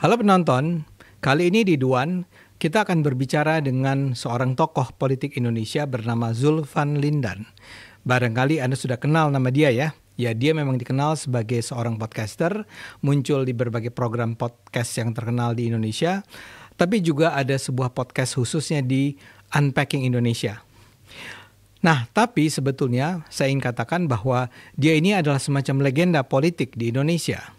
Halo penonton, kali ini di Duan kita akan berbicara dengan seorang tokoh politik Indonesia bernama Zul Van Lindan. Barangkali Anda sudah kenal nama dia ya. Ya, dia memang dikenal sebagai seorang podcaster, muncul di berbagai program podcast yang terkenal di Indonesia, tapi juga ada sebuah podcast khususnya di Unpacking Indonesia. Nah, tapi sebetulnya saya ingin katakan bahwa dia ini adalah semacam legenda politik di Indonesia.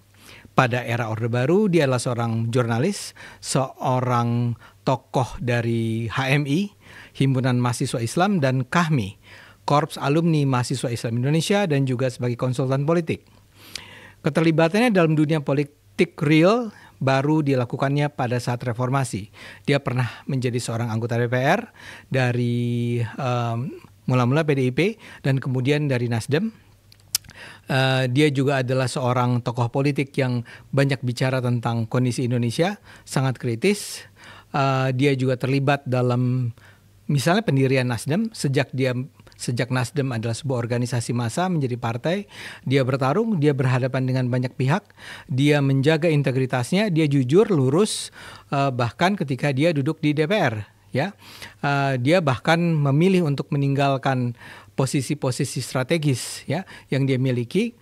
Pada era Orde Baru, dia adalah seorang jurnalis, seorang tokoh dari HMI, Himpunan Mahasiswa Islam, dan KAHMI, Korps Alumni Mahasiswa Islam Indonesia, dan juga sebagai konsultan politik. Keterlibatannya dalam dunia politik real baru dilakukannya pada saat reformasi. Dia pernah menjadi seorang anggota DPR dari mula-mula PDIP dan kemudian dari Nasdem. Dia juga adalah seorang tokoh politik yang banyak bicara tentang kondisi Indonesia, sangat kritis. Dia juga terlibat dalam misalnya pendirian Nasdem. Sejak Nasdem adalah sebuah organisasi massa menjadi partai, dia bertarung, dia berhadapan dengan banyak pihak, dia menjaga integritasnya, dia jujur, lurus, bahkan ketika dia duduk di DPR. Ya, dia bahkan memilih untuk meninggalkan posisi-posisi strategis ya yang dia miliki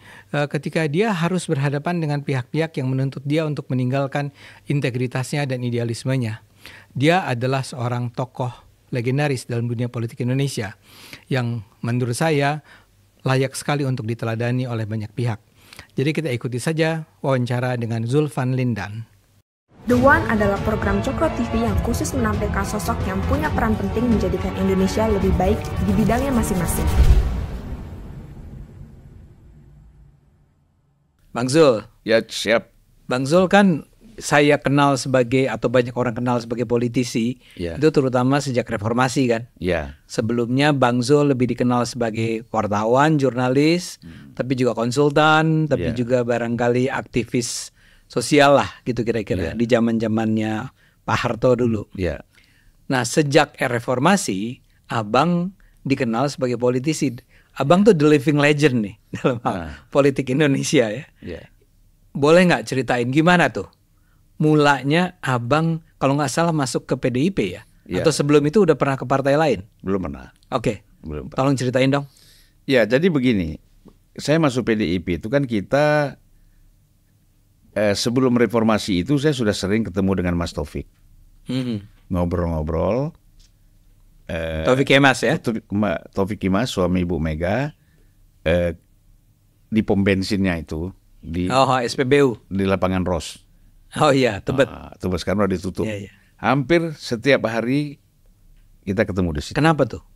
ketika dia harus berhadapan dengan pihak-pihak yang menuntut dia untuk meninggalkan integritasnya dan idealismenya. Dia adalah seorang tokoh legendaris dalam dunia politik Indonesia yang menurut saya layak sekali untuk diteladani oleh banyak pihak. Jadi kita ikuti saja wawancara dengan Zul Van Lindan. The One adalah program Cokro TV yang khusus menampilkan sosok yang punya peran penting menjadikan Indonesia lebih baik di bidangnya masing-masing. Bang Zul. Ya, siap. Bang Zul kan saya kenal sebagai, atau banyak orang kenal sebagai politisi, Ya. itu terutama sejak reformasi kan. Ya. Sebelumnya Bang Zul lebih dikenal sebagai wartawan, jurnalis, tapi juga konsultan, tapi juga barangkali aktivis sosial lah gitu kira-kira di zaman-zamannya Pak Harto dulu. Ya. Nah, sejak reformasi, Abang dikenal sebagai politisi. Abang tuh the living legend nih dalam politik Indonesia ya. Ya. Boleh nggak ceritain gimana tuh mulanya Abang kalau nggak salah masuk ke PDIP ya? Ya. Atau sebelum itu udah pernah ke partai lain? Belum pernah. Oke. Belum. Tolong ceritain dong. Ya, jadi begini. Saya masuk PDIP itu kan kita sebelum reformasi itu saya sudah sering ketemu dengan Mas Taufik. Ngobrol-ngobrol. Taufik Kemas ya? Taufik Kemas, suami Ibu Mega, di pom bensinnya itu di SPBU di lapangan Ros. Oh iya, Tebet. Tebet sekarang udah ditutup. Iya. Hampir setiap hari kita ketemu di situ. Kenapa tuh?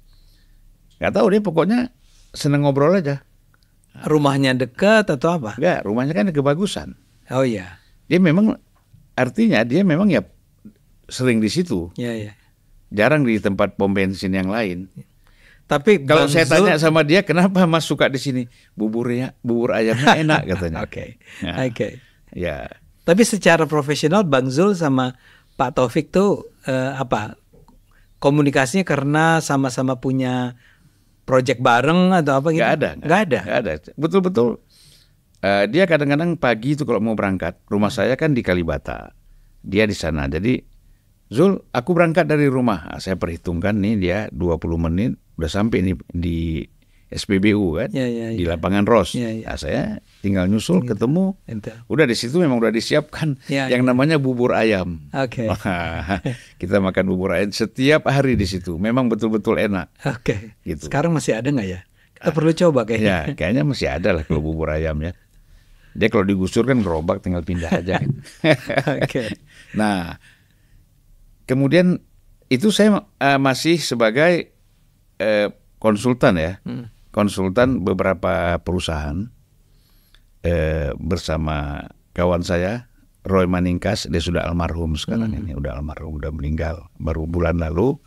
Gak tahu deh, pokoknya seneng ngobrol aja. Rumahnya dekat atau apa? Enggak, rumahnya kan kebagusan. Oh iya. Dia memang artinya dia memang ya sering di situ. Iya. Jarang di tempat pom bensin yang lain. Tapi kalau Bang saya Zul tanya sama dia, kenapa Mas suka di sini? Bubur ayamnya enak katanya. Oke. Ya. Tapi secara profesional Bang Zul sama Pak Taufik tuh komunikasinya karena sama-sama punya project bareng atau apa gitu? Nggak ada. Betul-betul. Dia kadang-kadang pagi itu kalau mau berangkat, rumah saya kan di Kalibata, dia di sana. Jadi, Zul, aku berangkat dari rumah. Saya perhitungkan nih dia 20 menit udah sampai nih di SPBU kan, di lapangan Ros. Nah, saya tinggal nyusul ketemu. Udah di situ memang udah disiapkan yang namanya bubur ayam. Oke. Kita makan bubur ayam setiap hari di situ. Memang betul-betul enak. Oke. Gitu. Sekarang masih ada nggak ya? Kita perlu coba kayaknya. Ya, kayaknya masih ada lah kalau bubur ayam ya. Dia kalau digusur kan gerobak tinggal pindah aja kan. Oke. Nah, kemudian itu saya masih sebagai konsultan ya. Konsultan beberapa perusahaan bersama kawan saya Roy Maningkas. Dia sudah almarhum sekarang ini, udah meninggal baru bulan lalu.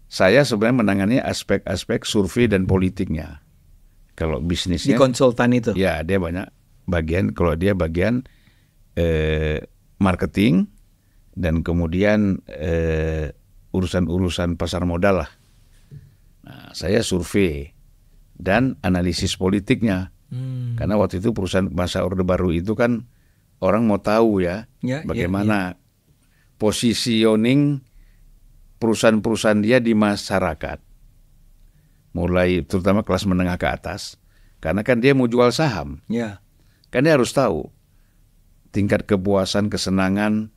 Saya sebenarnya menangani aspek-aspek survei dan politiknya. Kalau bisnisnya di konsultan itu. Ya, dia banyak bagian. Kalau dia bagian marketing dan kemudian urusan-urusan pasar modal lah. Nah, saya survei dan analisis politiknya. Karena waktu itu perusahaan masa Orde Baru itu kan orang mau tahu Ya, bagaimana positioning perusahaan-perusahaan dia di masyarakat, mulai terutama kelas menengah ke atas, karena kan dia mau jual saham, Ya. kan dia harus tahu tingkat kepuasan, kesenangan,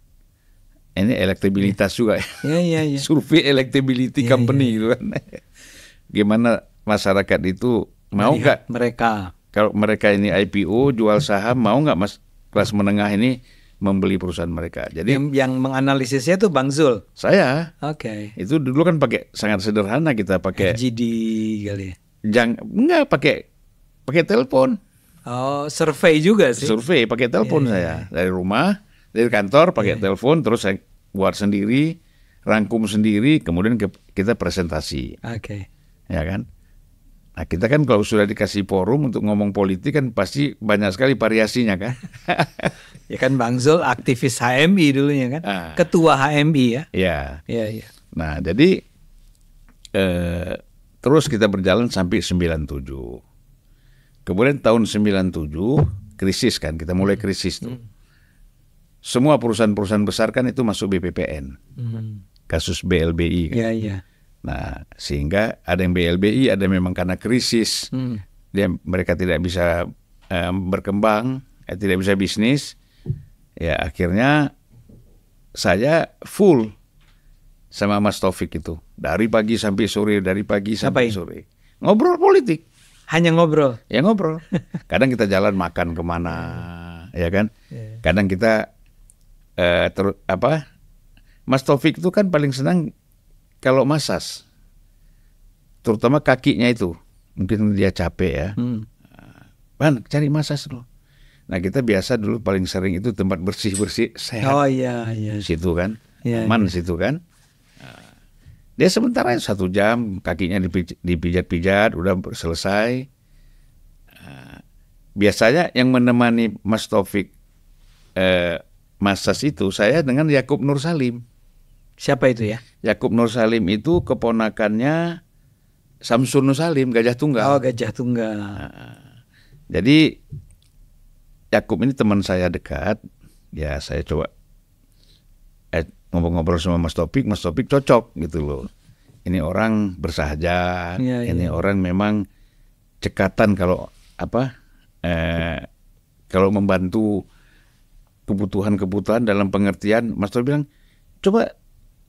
ini elektabilitas juga, Ya. survei electability company gitu kan, gimana masyarakat itu mau nggak mereka? kalau mereka ini IPO jual saham, mau nggak mas kelas menengah ini membeli perusahaan mereka. Jadi Yang menganalisisnya tuh Bang Zul. saya Oke. itu dulu kan pakai sangat sederhana, kita pakai FGD kali. enggak pakai telepon, Oh, survei juga sih. survei pakai telepon saya dari rumah, dari kantor pakai telepon, terus saya buat sendiri, rangkum sendiri, kemudian kita presentasi, Oke. ya kan. Nah kita kan kalau sudah dikasih forum untuk ngomong politik kan pasti banyak sekali variasinya kan. Ya kan Bang Zul aktivis HMI dulunya kan. Ketua HMI ya. Ya. Iya. Nah jadi terus kita berjalan sampai 97. Kemudian tahun 97 krisis kan, kita mulai krisis tuh. Semua perusahaan-perusahaan besar kan itu masuk BPPN. Kasus BLBI kan. Iya. Nah, sehingga ada yang BLBI, ada yang memang karena krisis, mereka tidak bisa berkembang, tidak bisa bisnis. Ya akhirnya saya full sama Mas Taufik itu, dari pagi sampai sore, dari pagi sampai sore, ngobrol politik. Hanya ngobrol. Ya ngobrol. Kadang kita jalan makan kemana, ya kan? Kadang kita Mas Taufik itu kan paling senang kalau masas, terutama kakinya itu, mungkin dia capek ya, Ban cari masas loh. Nah kita biasa dulu paling sering itu tempat bersih sehat. Oh iya. Situ kan, Ya, aman situ kan. Dia sementara 1 jam kakinya dipijat-pijat, udah selesai. Biasanya yang menemani Mas Taufik masas itu saya dengan Yakub Nur Salim. Siapa itu ya? Yakub Nur Salim itu keponakannya Samsul Nur Salim, Gajah Tunggal. Oh, Gajah Tunggal. Jadi Yakub ini teman saya dekat. Ya saya coba ngobrol-ngobrol sama Mas Taufik cocok gitu loh. Ini orang bersahaja, ini orang memang cekatan kalau kalau membantu kebutuhan dalam pengertian. Mas Taufik bilang, coba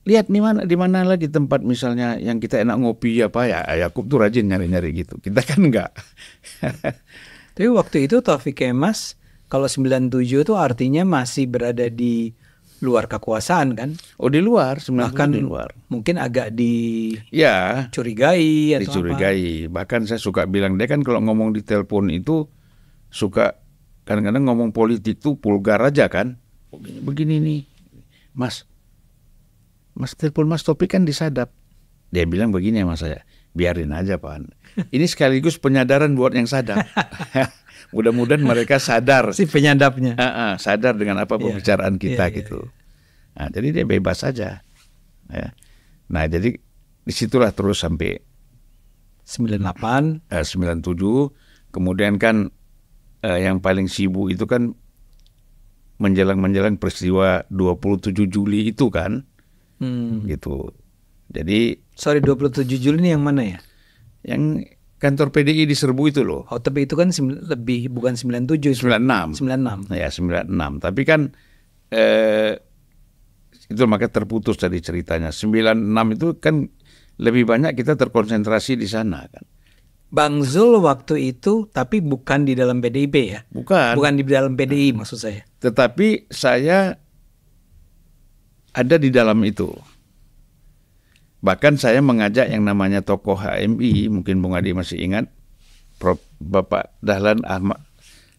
lihat di mana lagi tempat misalnya yang kita enak ngopi ya. Yakub tuh rajin nyari-nyari gitu. Kita kan enggak. Tapi waktu itu Taufik Kemas kalau 97 itu artinya masih berada di luar kekuasaan kan? Oh di luar, 97 bahkan di luar. Mungkin agak dicurigai atau apa? Bahkan saya suka bilang, dia kan kalau ngomong di telepon itu suka kadang-kadang ngomong politik tuh vulgar aja kan. Begini nih, Mas telepon Mas Taufik kan disadap. Dia bilang begini sama saya, biarin aja Pak. Ini sekaligus penyadaran buat yang sadap. Mudah-mudahan mereka sadar. Si penyadapnya. Sadar dengan apa pembicaraan kita gitu. Nah, jadi dia bebas saja. Ya. Nah, jadi disitulah terus sampai 97. Kemudian kan yang paling sibuk itu kan menjelang peristiwa 27 Juli itu kan. Gitu. Jadi 27 Juli ini yang mana ya? Yang kantor PDI di Serbu itu loh. Oh, tapi itu kan lebih bukan 97, 96. Ya, 96. Tapi kan itu maka terputus tadi ceritanya. 96 itu kan lebih banyak kita terkonsentrasi di sana kan. Bang Zul waktu itu tapi bukan di dalam PDIP ya? Bukan di dalam PDI maksud saya. Tetapi saya ada di dalam itu. Bahkan saya mengajak yang namanya tokoh HMI, mungkin Bung Adi masih ingat, Bapak Dahlan Ahmad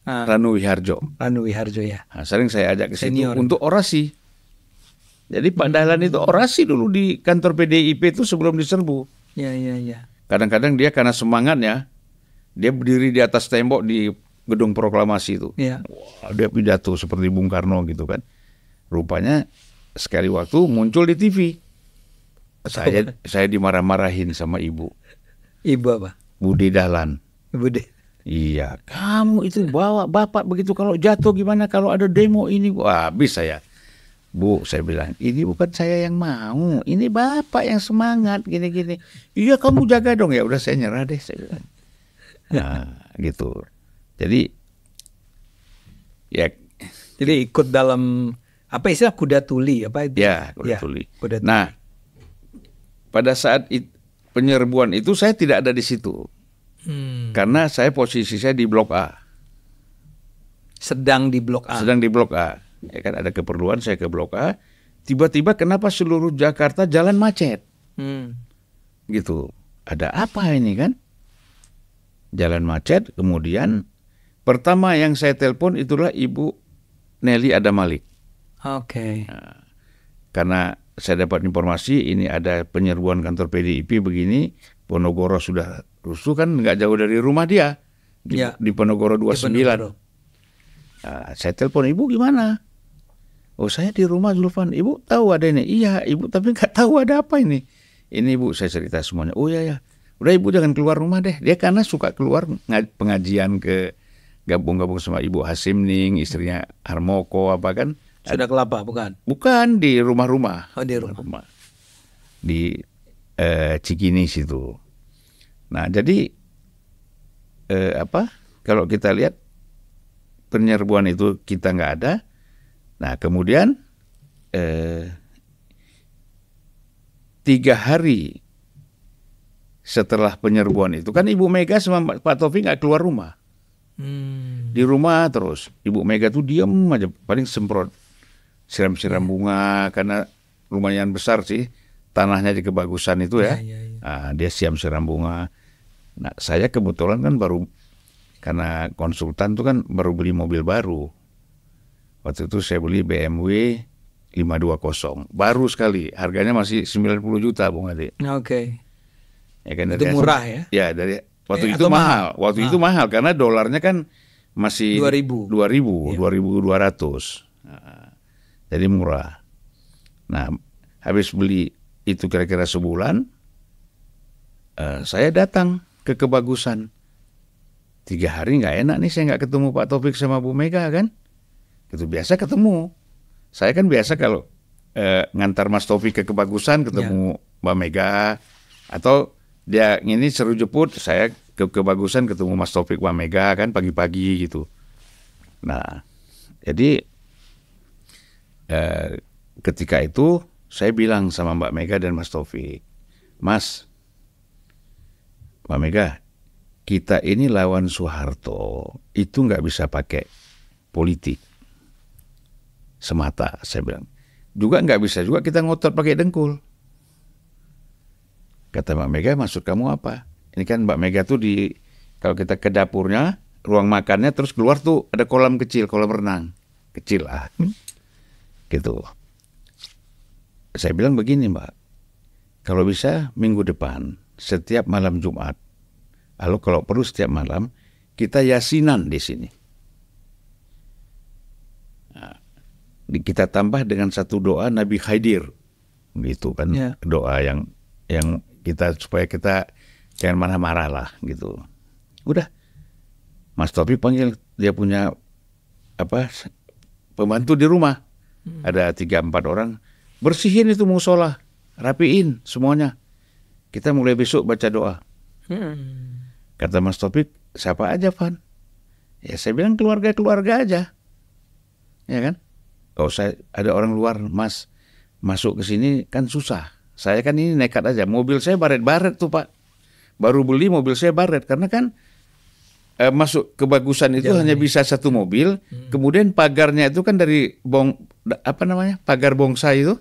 Ranu Wiharjo. Ya. Nah, sering saya ajak ke situ Senior. untuk orasi. Jadi Pak Dahlan itu orasi dulu di kantor PDIP itu sebelum diserbu. Iya. Kadang-kadang dia karena semangatnya, dia berdiri di atas tembok di gedung proklamasi itu. Iya. Wah, dia pidato seperti Bung Karno gitu kan. Rupanya sekali waktu muncul di TV. Saya dimarah-marahin sama ibu. Ibu apa? Budi Dahlan. Ibu deh. Iya, kamu itu bawa bapak begitu, kalau jatuh gimana, kalau ada demo ini, wah bisa ya. Bu, saya bilang, ini bukan saya yang mau, ini bapak yang semangat gini-gini. Iya, kamu jaga dong. Ya udah, saya nyerah deh, saya bilang. Nah, gitu. Jadi ya, Jadi ikut dalam apa istilah kuda tuli apa itu? ya kuda tuli. Kuda tuli. Nah, pada saat penyerbuan itu saya tidak ada di situ. Karena saya posisi saya di Blok A. Sedang di Blok A. Sedang di Blok A. Ya kan, ada keperluan saya ke Blok A. Tiba-tiba kenapa seluruh Jakarta jalan macet? Gitu. Ada apa ini kan? Jalan macet. Kemudian pertama yang saya telepon itulah Ibu Nelly Adamalik. Oke. Nah, karena saya dapat informasi ini ada penyerbuan kantor PDIP begini, Ponorogo sudah rusuh kan, nggak jauh dari rumah dia di Ponorogo 29. Nah, saya telepon, Ibu gimana? Oh, saya di rumah Zulfan. Ibu tahu ada ini? Iya, Ibu, tapi nggak tahu ada apa ini. Ini Ibu, saya cerita semuanya. Oh ya, udah Ibu jangan keluar rumah deh. Dia karena suka keluar pengajian ke gabung-gabung sama Ibu Hasimning, istrinya Harmoko apa kan? Sudah Kelapa bukan? Bukan, di rumah-rumah. Oh, di rumah. Di Cikini situ. Nah, jadi kalau kita lihat penyerbuan itu kita nggak ada. Nah, kemudian 3 hari setelah penyerbuan itu kan Ibu Mega sama Pak Taufik nggak keluar rumah. Di rumah terus. Ibu Mega tuh diam aja, paling semprot siram-siram bunga karena lumayan besar sih tanahnya di Kebagusan itu ya. Nah, dia siram bunga. Nah, saya kebetulan kan baru, karena konsultan tuh kan baru beli mobil baru. Waktu itu saya beli BMW 520, baru sekali, harganya masih 90 juta Bung Ade. Oke. Ya kan, itu murah ya? Ya, dari waktu itu mahal. Waktu itu mahal karena dolarnya kan masih 2.200. Nah, jadi murah. Nah, habis beli itu kira-kira sebulan, saya datang ke Kebagusan. 3 hari nggak enak nih, saya nggak ketemu Pak Taufik sama Bu Mega kan. Itu biasa ketemu. Saya kan biasa kalau ngantar Mas Taufik ke Kebagusan ketemu Mbak Mega, atau dia ini seru jemput, saya ke Kebagusan ketemu Mas Taufik Mbak Mega kan pagi-pagi gitu. Nah, jadi ketika itu saya bilang sama Mbak Mega dan Mas Taufik, Mas, Mbak Mega, kita ini lawan Soeharto, itu nggak bisa pakai politik semata, saya bilang. Juga nggak bisa juga kita ngotot pakai dengkul. Kata Mbak Mega, maksud kamu apa? Ini kan Mbak Mega tuh kalau kita ke dapurnya, ruang makannya, terus keluar tuh ada kolam kecil, kolam renang. Kecil lah. Gitu. Saya bilang begini, Mbak. Kalau bisa minggu depan, setiap malam Jumat, lalu kalau perlu setiap malam, kita yasinan di sini. Nah, kita tambah dengan satu doa Nabi Khidir. Gitu kan. Doa yang kita, supaya kita jangan marah-marah lah gitu. Udah, Mas Taufik panggil, dia punya pembantu di rumah, ada 3-4 orang, bersihin itu musola, rapiin semuanya, kita mulai besok baca doa. Kata Mas Taufik, siapa aja Van? Ya saya bilang keluarga aja, ya kan. Kalau saya ada orang luar, Mas, masuk ke sini kan susah. Saya kan ini nekat aja. Mobil saya baret-baret tuh Pak. Baru beli mobil saya baret. Karena kan masuk Kebagusan itu hanya bisa satu mobil. Kemudian pagarnya itu kan dari pagar bonsai itu.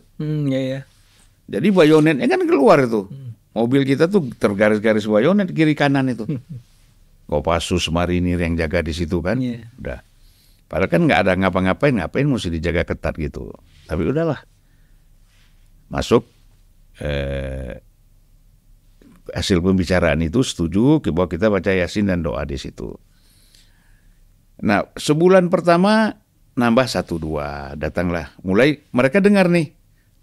Jadi bayonetnya kan keluar itu. Mobil kita tuh tergaris-garis bayonet kiri kanan itu. Kopassus Marinir yang jaga di situ kan. Udah. Padahal kan nggak ada ngapain mesti dijaga ketat gitu. Tapi udahlah. Masuk. Hasil pembicaraan itu setuju bahwa kita baca Yasin dan doa di situ. Nah, sebulan pertama nambah 1-2, datanglah. Mulai mereka dengar nih,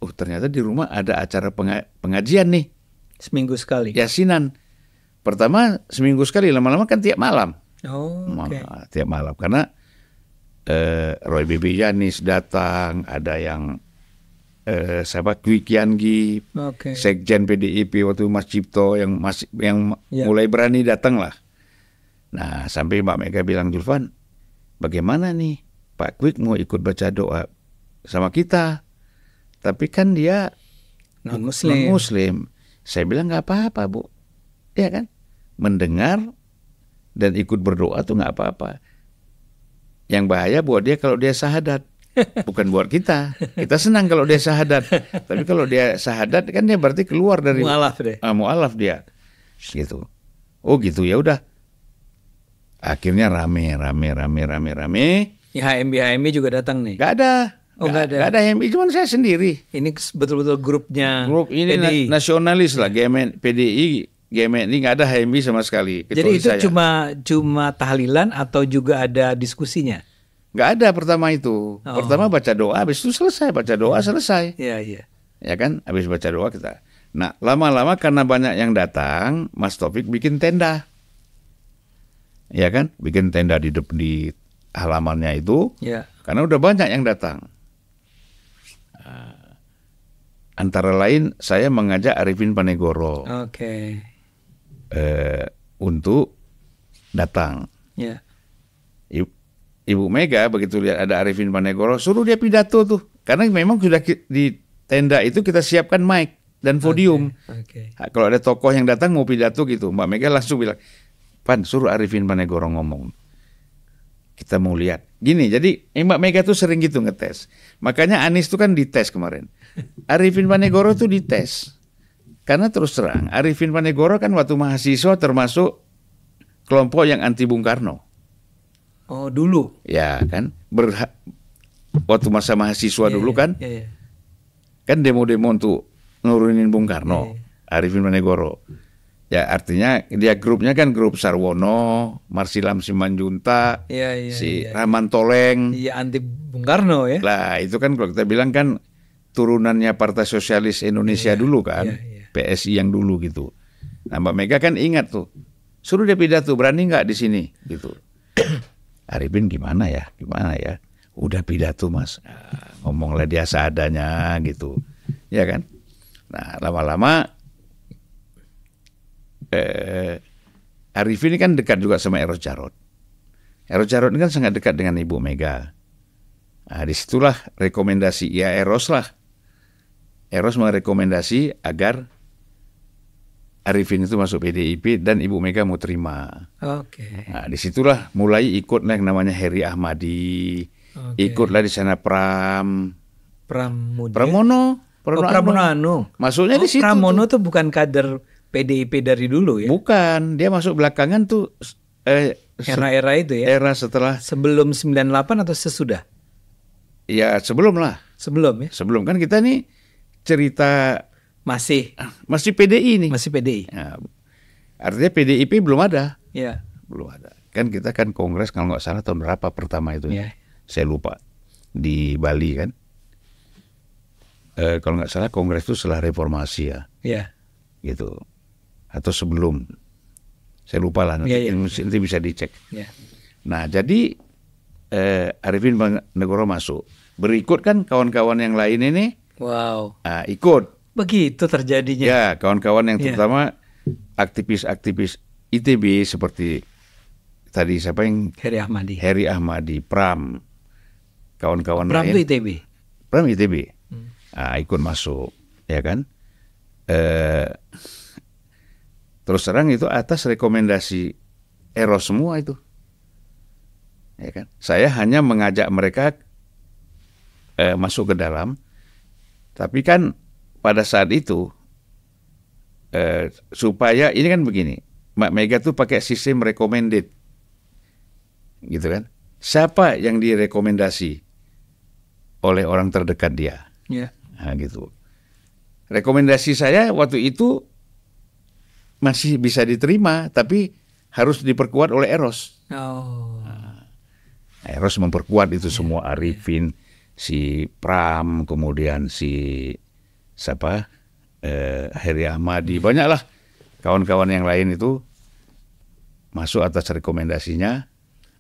oh ternyata di rumah ada acara pengajian nih. Seminggu sekali. Yasinan. Pertama seminggu sekali, lama-lama kan tiap malam. Oh, oke. Tiap malam karena Roy Bebe Yanis datang, ada yang siapa Kwi Kian-gi, Oke. Sekjen PDIP waktu Mas Cipto yang Ya. mulai berani datang lah. Nah sampai Mbak Mega bilang, Julvan, bagaimana nih Pak Kwik mau ikut baca doa sama kita, tapi kan dia Non-Muslim. non-Muslim. Saya bilang nggak apa-apa Bu, ya kan, mendengar dan ikut berdoa tuh nggak apa-apa. Yang bahaya buat dia kalau dia syahadat, bukan buat kita. Kita senang kalau dia syahadat, tapi kalau dia syahadat kan dia berarti keluar dari Mualaf deh. mualaf dia, gitu. Oh gitu, ya udah. Akhirnya rame. Ya, HMI juga datang nih. Gak ada. Oh, nggak ada. Gak ada HMI, cuma saya sendiri. Ini betul-betul grupnya Grup ini PDI. nasionalis lah, PDI, GMN ini nggak ada HMI sama sekali. Jadi kecuali itu saya. cuma tahlilan atau juga ada diskusinya? Nggak ada pertama itu. Oh. Pertama baca doa, habis itu selesai baca doa selesai. Iya. Ya kan, habis baca doa kita. Nah lama-lama karena banyak yang datang, Mas Taufik bikin tenda. Ya kan, bikin tenda di halamannya itu. Ya. Karena udah banyak yang datang. Antara lain saya mengajak Arifin Panegoro Oke. untuk datang. Ya. Ibu Mega begitu lihat ada Arifin Panegoro, suruh dia pidato tuh. Karena memang sudah di tenda itu kita siapkan mic dan podium. Oke. Kalau ada tokoh yang datang mau pidato gitu, Mbak Mega langsung bilang, Pan, suruh Arifin Panegoro ngomong. Kita mau lihat. Gini, jadi Mbak Mega tuh sering gitu ngetes. Makanya Anies tuh kan dites kemarin. Arifin Panegoro tuh dites. Karena terus terang, Arifin Panegoro kan waktu mahasiswa termasuk kelompok yang anti Bung Karno. Oh, dulu. Ya kan, waktu masa mahasiswa dulu kan, Iya. kan demo-demo untuk nurunin Bung Karno, Arifin Panegoro. Ya artinya dia grupnya kan grup Sarwono, Marsilam Simanjunta, Iya. si Rahman Toleng. Iya, anti Bung Karno ya. Lah itu kan kalau kita bilang kan turunannya Partai Sosialis Indonesia dulu kan, iya. PSI yang dulu gitu. Nah Mbak Mega kan ingat tuh, suruh dia pidato, berani nggak di sini gitu. Arifin gimana ya, udah pidato Mas, ngomonglah dia seadanya gitu, ya kan. Nah lama-lama Arifin ini kan dekat juga sama Eros Jarot. Eros Jarot ini kan sangat dekat dengan Ibu Mega. Nah, disitulah rekomendasi, ya Eros lah. Eros merekomendasi agar Arifin itu masuk PDIP dan Ibu Mega mau terima. Oke. Nah, disitulah mulai ikutlah yang namanya Heri Ahmadi, ikutlah di sana Pramono Pramono. Masuknya di situ. Pramono tuh. tuh bukan kader PDIP dari dulu ya? Bukan, dia masuk belakangan tuh Era-era itu ya? era setelah, Sebelum 98 atau sesudah? ya sebelum lah. Sebelum ya? Sebelum kan kita nih cerita Masih masih PDI nih. masih PDI. Nah, artinya PDIP belum ada. Ya. Belum ada. Kan kita kan kongres kalau nggak salah tahun berapa pertama itu. Ya. Saya lupa. Di Bali kan. Kalau nggak salah kongres itu setelah reformasi ya. Ya. Gitu. Atau sebelum. Saya lupa lah. Nanti bisa dicek. Ya. Nah jadi Arifin Panegoro masuk. Berikut kan kawan-kawan yang lain ini Wow. ikut. Begitu terjadinya. Ya, kawan-kawan yang terutama aktivis-aktivis ITB seperti tadi siapa yang Heri Ahmadi. Heri Ahmadi, Pram, kawan-kawan Pram itu lain. ITB. Pram ITB, ikut masuk, ya kan? Terus terang itu atas rekomendasi Eros semua itu, ya kan? Saya hanya mengajak mereka masuk ke dalam, tapi kan pada saat itu supaya ini kan begini, Mbak Mega tuh pakai sistem recommended, gitu kan? Siapa yang direkomendasi oleh orang terdekat dia? Ya. Nah, gitu. Rekomendasi saya waktu itu masih bisa diterima, tapi harus diperkuat oleh Eros. Oh. Eros memperkuat itu semua, Arifin, si Pram, kemudian si siapa, Heri Ahmadi, banyaklah kawan-kawan yang lain itu masuk atas rekomendasinya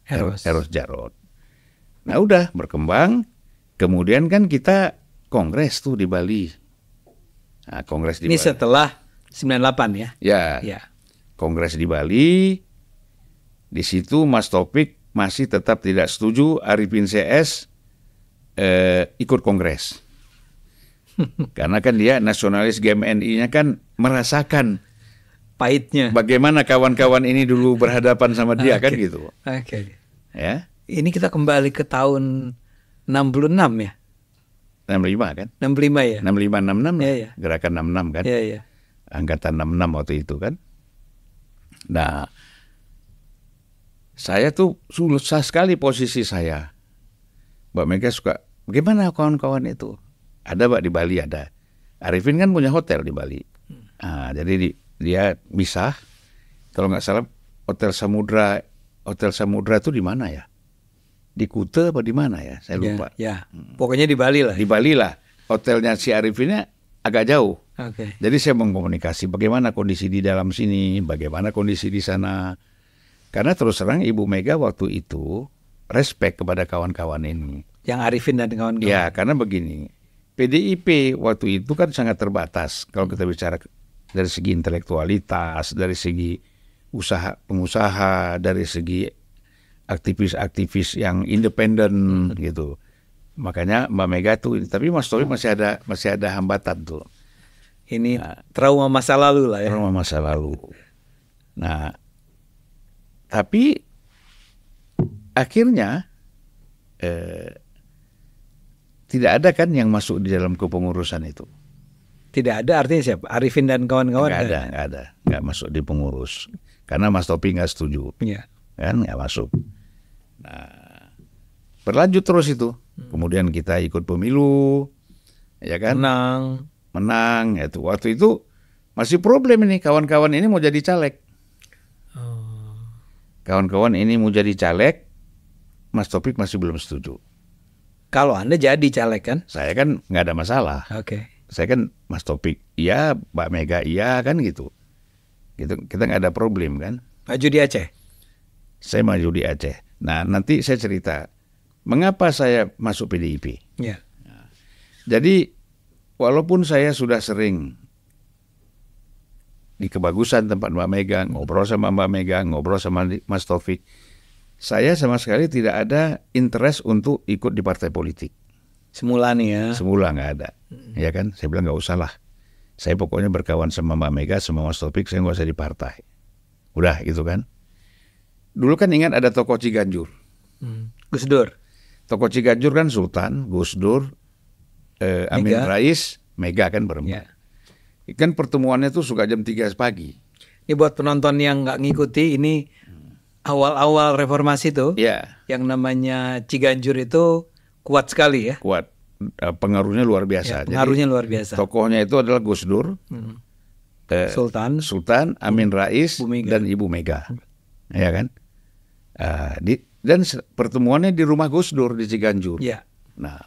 Eros. Jarot. Nah udah berkembang, kemudian kan kita kongres tuh di Bali. Nah, kongres di Ini Bali. setelah 98 ya? Ya, kongres di Bali. Di situ Mas Taufik masih tetap tidak setuju Arifin CS ikut kongres. Karena kan dia nasionalis GMNI-nya kan merasakan Pahitnya. bagaimana kawan-kawan ini dulu berhadapan sama dia kan Oke. gitu. Oke. Ya, Ini kita kembali ke tahun 66 ya? 65 kan? 65 ya? 65 66 Iya, iya. gerakan 66 kan? Iya, iya. Angkatan 66 waktu itu kan. Nah, saya tuh susah sekali posisi saya. Mbak Mega suka, bagaimana kawan-kawan itu? Ada Mbak di Bali ada. Arifin kan punya hotel di Bali. Nah, jadi dia bisa, kalau nggak salah Hotel Samudra itu di mana ya? Di Kuta apa di mana ya? Saya lupa. Ya. Pokoknya di Bali lah. Di Bali lah. Hotelnya si Arifinnya agak jauh. Oke. Jadi saya mengkomunikasi bagaimana kondisi di dalam sini, bagaimana kondisi di sana. Karena terus terang Ibu Mega waktu itu respect kepada kawan-kawan ini. Yang Arifin dan kawan-kawan. Ya, karena begini, PDIP waktu itu kan sangat terbatas kalau kita bicara dari segi intelektualitas, dari segi pengusaha, dari segi aktivis-aktivis yang independen gitu. Makanya Mbak Mega tuh, tapi Mas Taufik masih ada hambatan tuh. Ini trauma masa lalu lah ya. Trauma masa lalu. Nah, tapi akhirnya tidak ada kan yang masuk di dalam kepengurusan itu. Tidak ada, artinya siapa? Arifin dan kawan-kawan? Nggak ada, nggak masuk di pengurus. Karena Mas Taufik nggak setuju, Iya. kan nggak masuk. Nah, berlanjut terus itu. Kemudian kita ikut pemilu, ya kan? Menang. Itu waktu itu masih problem ini, kawan-kawan ini mau jadi caleg. Kawan-kawan ini mau jadi caleg, Mas Taufik masih belum setuju. Kalau Anda jadi caleg kan? Saya kan nggak ada masalah. Oke. Saya kan Mas Taufik, iya, Mbak Mega, iya kan gitu. Kita nggak ada problem kan. Maju di Aceh? Saya maju di Aceh. Nah, nanti saya cerita mengapa saya masuk PDIP. Iya. Jadi, walaupun saya sudah sering di Kebagusan tempat Mbak Mega, ngobrol sama Mbak Mega, ngobrol sama Mas Taufik, saya sama sekali tidak ada interest untuk ikut di partai politik. Semula nih ya. Semula nggak ada, ya kan? Saya bilang nggak usah lah. Saya pokoknya berkawan sama Mbak Mega, sama Mas Taufik, saya nggak usah di partai. Udah gitu kan. Dulu kan ingat ada tokoh Ciganjur. Gus Dur. Tokoh Ciganjur kan Sultan, Gus Dur, Amin Rais, Mega kan berempat. Ya. Kan pertemuannya tuh suka jam 3 pagi. Ini buat penonton yang nggak ngikuti, ini awal-awal reformasi tuh. Ya. Yang namanya Ciganjur itu kuat sekali ya. Kuat. Pengaruhnya luar biasa. Ya, pengaruhnya luar biasa. Tokohnya itu adalah Gus Dur, Sultan, Amin Rais, dan Ibu Mega. Ya kan? Dan pertemuannya di rumah Gus Dur di Ciganjur. Ya. Nah,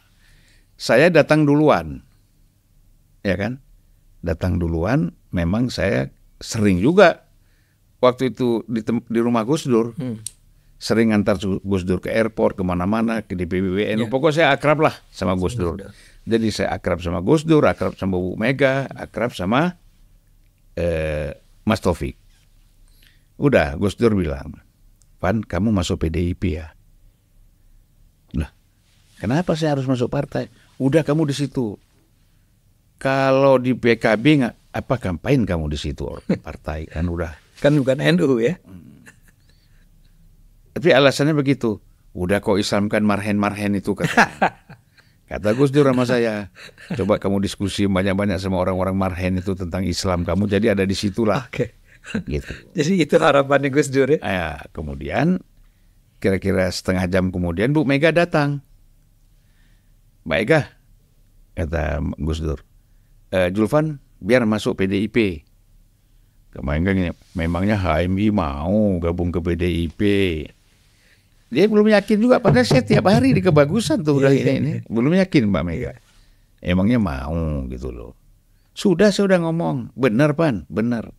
saya datang duluan. Ya kan? Datang duluan, memang saya sering juga waktu itu di rumah Gus Dur. Sering antar Gus Dur ke airport, kemana-mana, ke DPWN. Pokoknya saya akrab lah sama Gus Dur. Jadi saya akrab sama Gus Dur, akrab sama Bu Mega, akrab sama Mas Taufik. Udah, Gus Dur bilang, Pan, kamu masuk PDIP ya? Lah, kenapa saya harus masuk partai? Udah kamu di situ. Kalau di PKB apa ngapain kamu di situ partai kan udah. Kan bukan NU ya. Tapi alasannya begitu. Udah kok Islamkan marhen-marhen itu kata Gus Dur sama saya. Coba kamu diskusi banyak-banyak sama orang-orang marhen itu tentang Islam. Kamu jadi ada di situlah. Oke. Gitu. Jadi itu harapannya Gus Dur ya. Kemudian kira-kira setengah jam kemudian Bu Mega datang. Mbak Mega, kata Gus Dur, Julvan biar masuk PDIP. Kemarin memangnya HMI mau gabung ke PDIP. Dia belum yakin juga, padahal saya tiap hari di Kebagusan tuh udah ini. Belum yakin Mbak Mega. Emangnya mau gitu loh. Sudah saya udah ngomong, benar Pan, benar.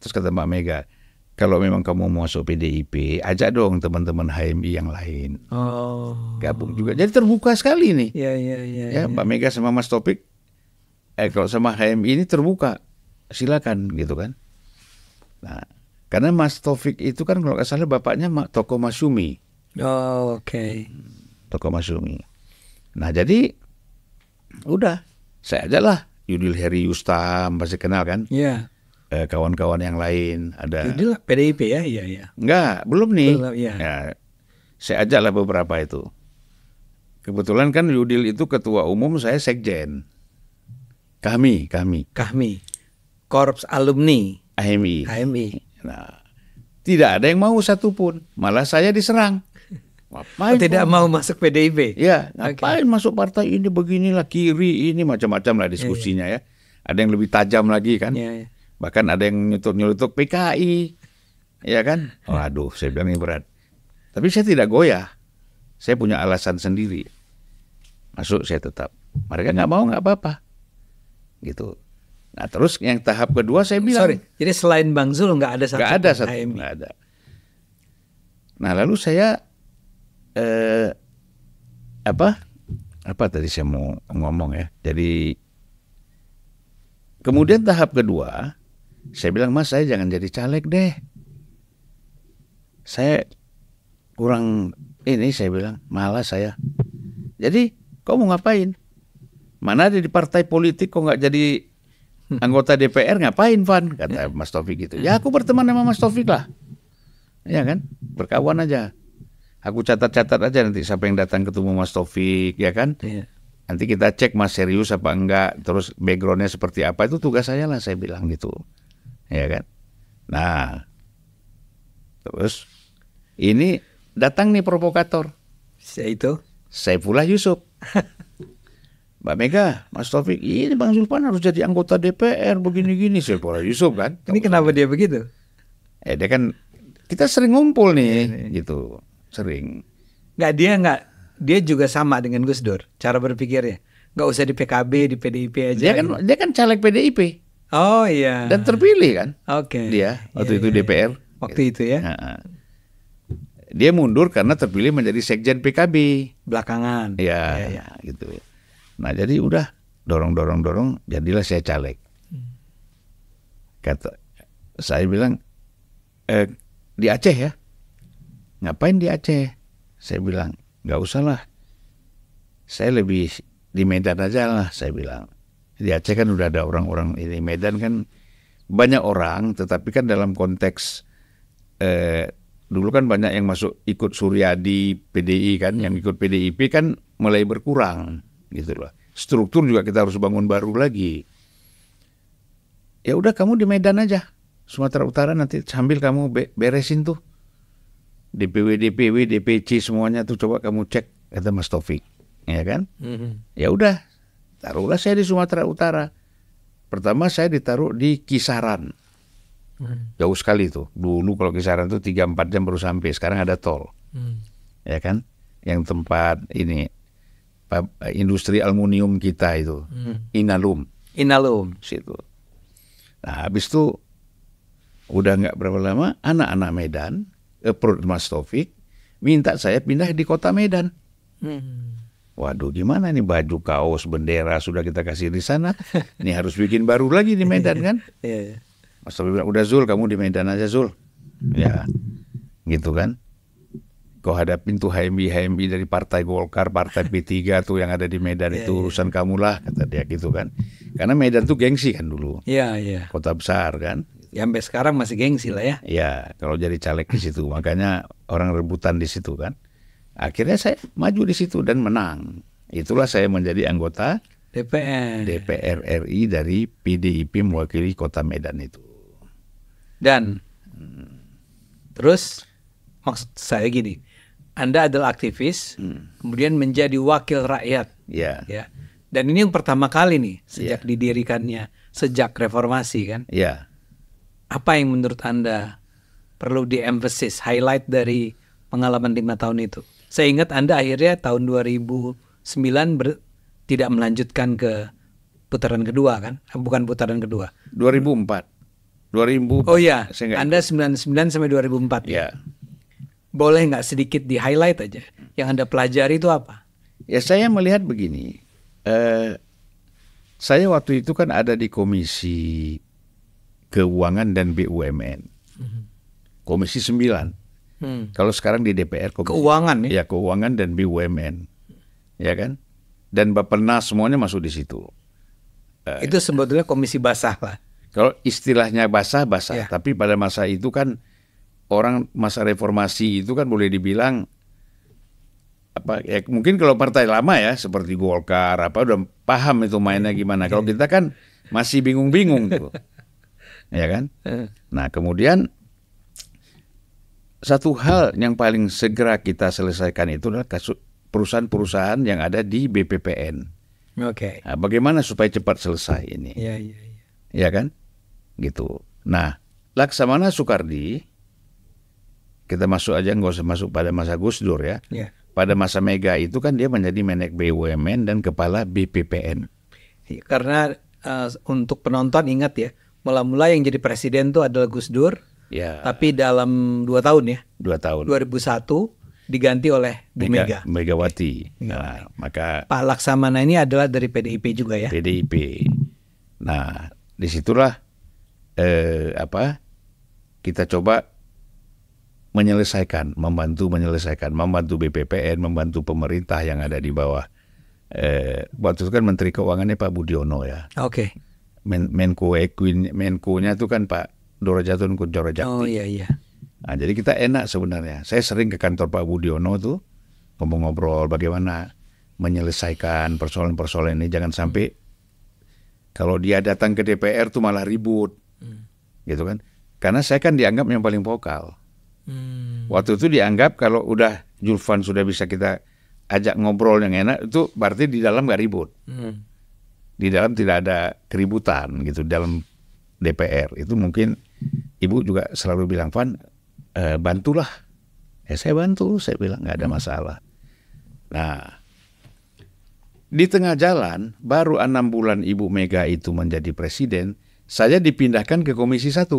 Terus kata Mbak Mega, kalau memang kamu mau masuk PDIP, ajak dong teman-teman HMI yang lain. Gabung juga. Jadi terbuka sekali nih. Ya, Mbak Mega sama Mas Taufik, kalau sama HMI ini terbuka, silakan gitu kan. Nah, karena Mas Taufik itu kan kalau nggak salah bapaknya tokoh Masyumi. Tokoh Masyumi. Nah, jadi udah, saya aja lah. Yudil Heri Yustam, pasti kenal kan? Iya. Kawan-kawan yang lain ada. Yudil PDIP ya? Iya. Enggak, belum nih. Belum, iya. Ya, saya ajak lah beberapa itu. Kebetulan kan Yudil itu ketua umum, saya sekjen. Kami. Korps alumni HMI. Nah, tidak ada yang mau satupun. Malah saya diserang. Ngapain tidak mau masuk PDIP? Ya, ngapain masuk partai ini, beginilah, kiri, ini macam-macam lah diskusinya ya. Ada yang lebih tajam lagi kan. Bahkan ada yang nyeletuk PKI. Ya kan? Waduh, saya bilang ini berat. Tapi saya tidak goyah. Saya punya alasan sendiri. Masuk saya tetap. Mereka nggak mau, nggak apa-apa. Gitu. Nah, terus yang tahap kedua saya bilang. Jadi selain Bang Zul nggak ada satu. Nggak ada. Nah, lalu saya apa tadi saya mau ngomong ya. Jadi kemudian tahap kedua, saya bilang, Mas, saya jangan jadi caleg deh. Saya kurang ini, saya bilang, malas saya. Jadi, kau mau ngapain? Mana ada di partai politik kok nggak jadi anggota DPR, ngapain, Van? Kata Mas Taufik gitu. Ya, aku berteman sama Mas Taufik lah. Ya kan? Berkawan aja. Aku catat-catat aja nanti siapa yang datang ketemu Mas Taufik, ya kan? Nanti kita cek Mas serius apa enggak, terus backgroundnya seperti apa, itu tugas saya lah, saya bilang gitu, ya kan? Nah, terus ini datang nih provokator, itu Saifullah Yusuf. Mbak Mega, Mas Taufik, ini Bang Zulfan harus jadi anggota DPR begini-gini. Saifullah Yusuf kan? Ini kenapa dia begitu? Dia kan, kita sering ngumpul nih, gitu. Sering. Dia juga sama dengan Gus Dur cara berpikirnya. Nggak usah di PKB, di PDIP aja. Dia kan caleg PDIP. Oh iya. Dan terpilih kan. Dia waktu itu DPR. Waktu itu ya. Dia mundur karena terpilih menjadi sekjen PKB belakangan. Iya. Gitu. Nah, jadi udah dorong, jadilah saya caleg. Kata saya bilang, di Aceh ya. Ngapain di Aceh? Saya bilang, nggak usah lah. Saya lebih di Medan aja lah, saya bilang. Di Aceh kan udah ada orang-orang ini. Medan kan banyak orang, tetapi kan dalam konteks dulu kan banyak yang masuk ikut Suryadi, PDI kan, yang ikut PDIP kan mulai berkurang, gitu loh. Struktur juga kita harus bangun baru lagi. Ya udah, kamu di Medan aja, Sumatera Utara, nanti sambil kamu beresin tuh. DPW, DPC semuanya tuh coba kamu cek, kata Mas Taufik, ya kan? Ya udah, taruhlah saya di Sumatera Utara. Pertama saya ditaruh di Kisaran, jauh sekali tuh. Dulu kalau Kisaran tuh 3-4 jam baru sampai. Sekarang ada tol, ya kan? Yang tempat ini industri aluminium kita itu, Inalum, situ. Nah, habis itu udah nggak berapa lama, anak-anak Medan approach Mas Taufik, minta saya pindah di kota Medan. Waduh, gimana nih, baju, kaos, bendera sudah kita kasih di sana, ini harus bikin baru lagi di Medan kan? Mas Taufik bilang, udah Zul, kamu di Medan aja Zul. Ya, gitu kan? Kau hadapin tuh HMI dari Partai Golkar, Partai P3 tuh yang ada di Medan, itu urusan kamu lah, kata dia gitu kan? Karena Medan tuh gengsi kan dulu. Iya. Kota besar kan? Ya, sampai sekarang masih gengsi lah ya. Ya, kalau jadi caleg di situ, makanya orang rebutan di situ kan. Akhirnya saya maju di situ dan menang. Itulah saya menjadi anggota DPR RI dari PDIP mewakili kota Medan itu. Dan terus maksud saya gini, Anda adalah aktivis, kemudian menjadi wakil rakyat. Ya. Dan ini yang pertama kali nih sejak didirikannya, sejak reformasi kan. Ya. Apa yang menurut Anda perlu di-emphasis, highlight dari pengalaman 5 tahun itu? Saya ingat Anda akhirnya tahun 2009 tidak melanjutkan ke putaran kedua kan? Bukan putaran kedua. 2004. 2000. Oh iya, Saya nggak Anda 99 sampai 2004. Ya. Boleh nggak sedikit di highlight aja? Yang Anda pelajari itu apa? Ya saya melihat begini. Saya waktu itu kan ada di Komisi Keuangan dan BUMN. Komisi 9. Kalau sekarang di DPR Keuangan ya? Ya, Keuangan dan BUMN. Ya kan? Dan Bappenas semuanya masuk di situ. Itu sebetulnya komisi basah lah. Kalau istilahnya basah, Ya. tapi pada masa itu kan orang masa reformasi itu kan boleh dibilang apa ya, mungkin kalau partai lama ya seperti Golkar apa udah paham itu mainnya gimana. Kalau kita kan masih bingung-bingung tuh. Ya kan? Nah, kemudian satu hal yang paling segera kita selesaikan itu adalah perusahaan-perusahaan yang ada di BPPN. Oke. Nah, bagaimana supaya cepat selesai ini? Iya. Ya kan? Gitu. Nah, Laksamana Soekardi, kita masuk aja, nggak usah masuk pada masa Gus Dur ya. Ya. Pada masa Mega itu kan dia menjadi Menek BUMN dan Kepala BPPN. Karena untuk penonton ingat ya, mula-mula yang jadi presiden itu adalah Gus Dur, Ya, tapi dalam 2 tahun ya, 2 tahun. 2001 diganti oleh Bu Mega. Megawati. Nah, maka Pak Laksamana ini adalah dari PDIP juga ya. PDIP. Nah, disitulah kita coba membantu BPPN, membantu pemerintah yang ada di bawah. Waktu itu kan Menteri Keuangannya Pak Budiono ya. Oke. Menko-nya itu kan Pak Dorojatun Kunchoro-Jakti. Oh iya. Nah, jadi kita enak sebenarnya. Saya sering ke kantor Pak Budiono tuh ngobrol bagaimana menyelesaikan persoalan-persoalan ini. Jangan sampai kalau dia datang ke DPR tuh malah ribut, gitu kan? Karena saya kan dianggap yang paling vokal. Waktu itu dianggap kalau udah Julfan sudah bisa kita ajak ngobrol yang enak, itu berarti di dalam gak ribut. Di dalam tidak ada keributan gitu dalam DPR. Itu mungkin Ibu juga selalu bilang, Van, bantulah. Saya bantu, saya bilang nggak ada masalah. Nah, di tengah jalan baru 6 bulan Ibu Mega itu menjadi presiden, saya dipindahkan ke Komisi 1.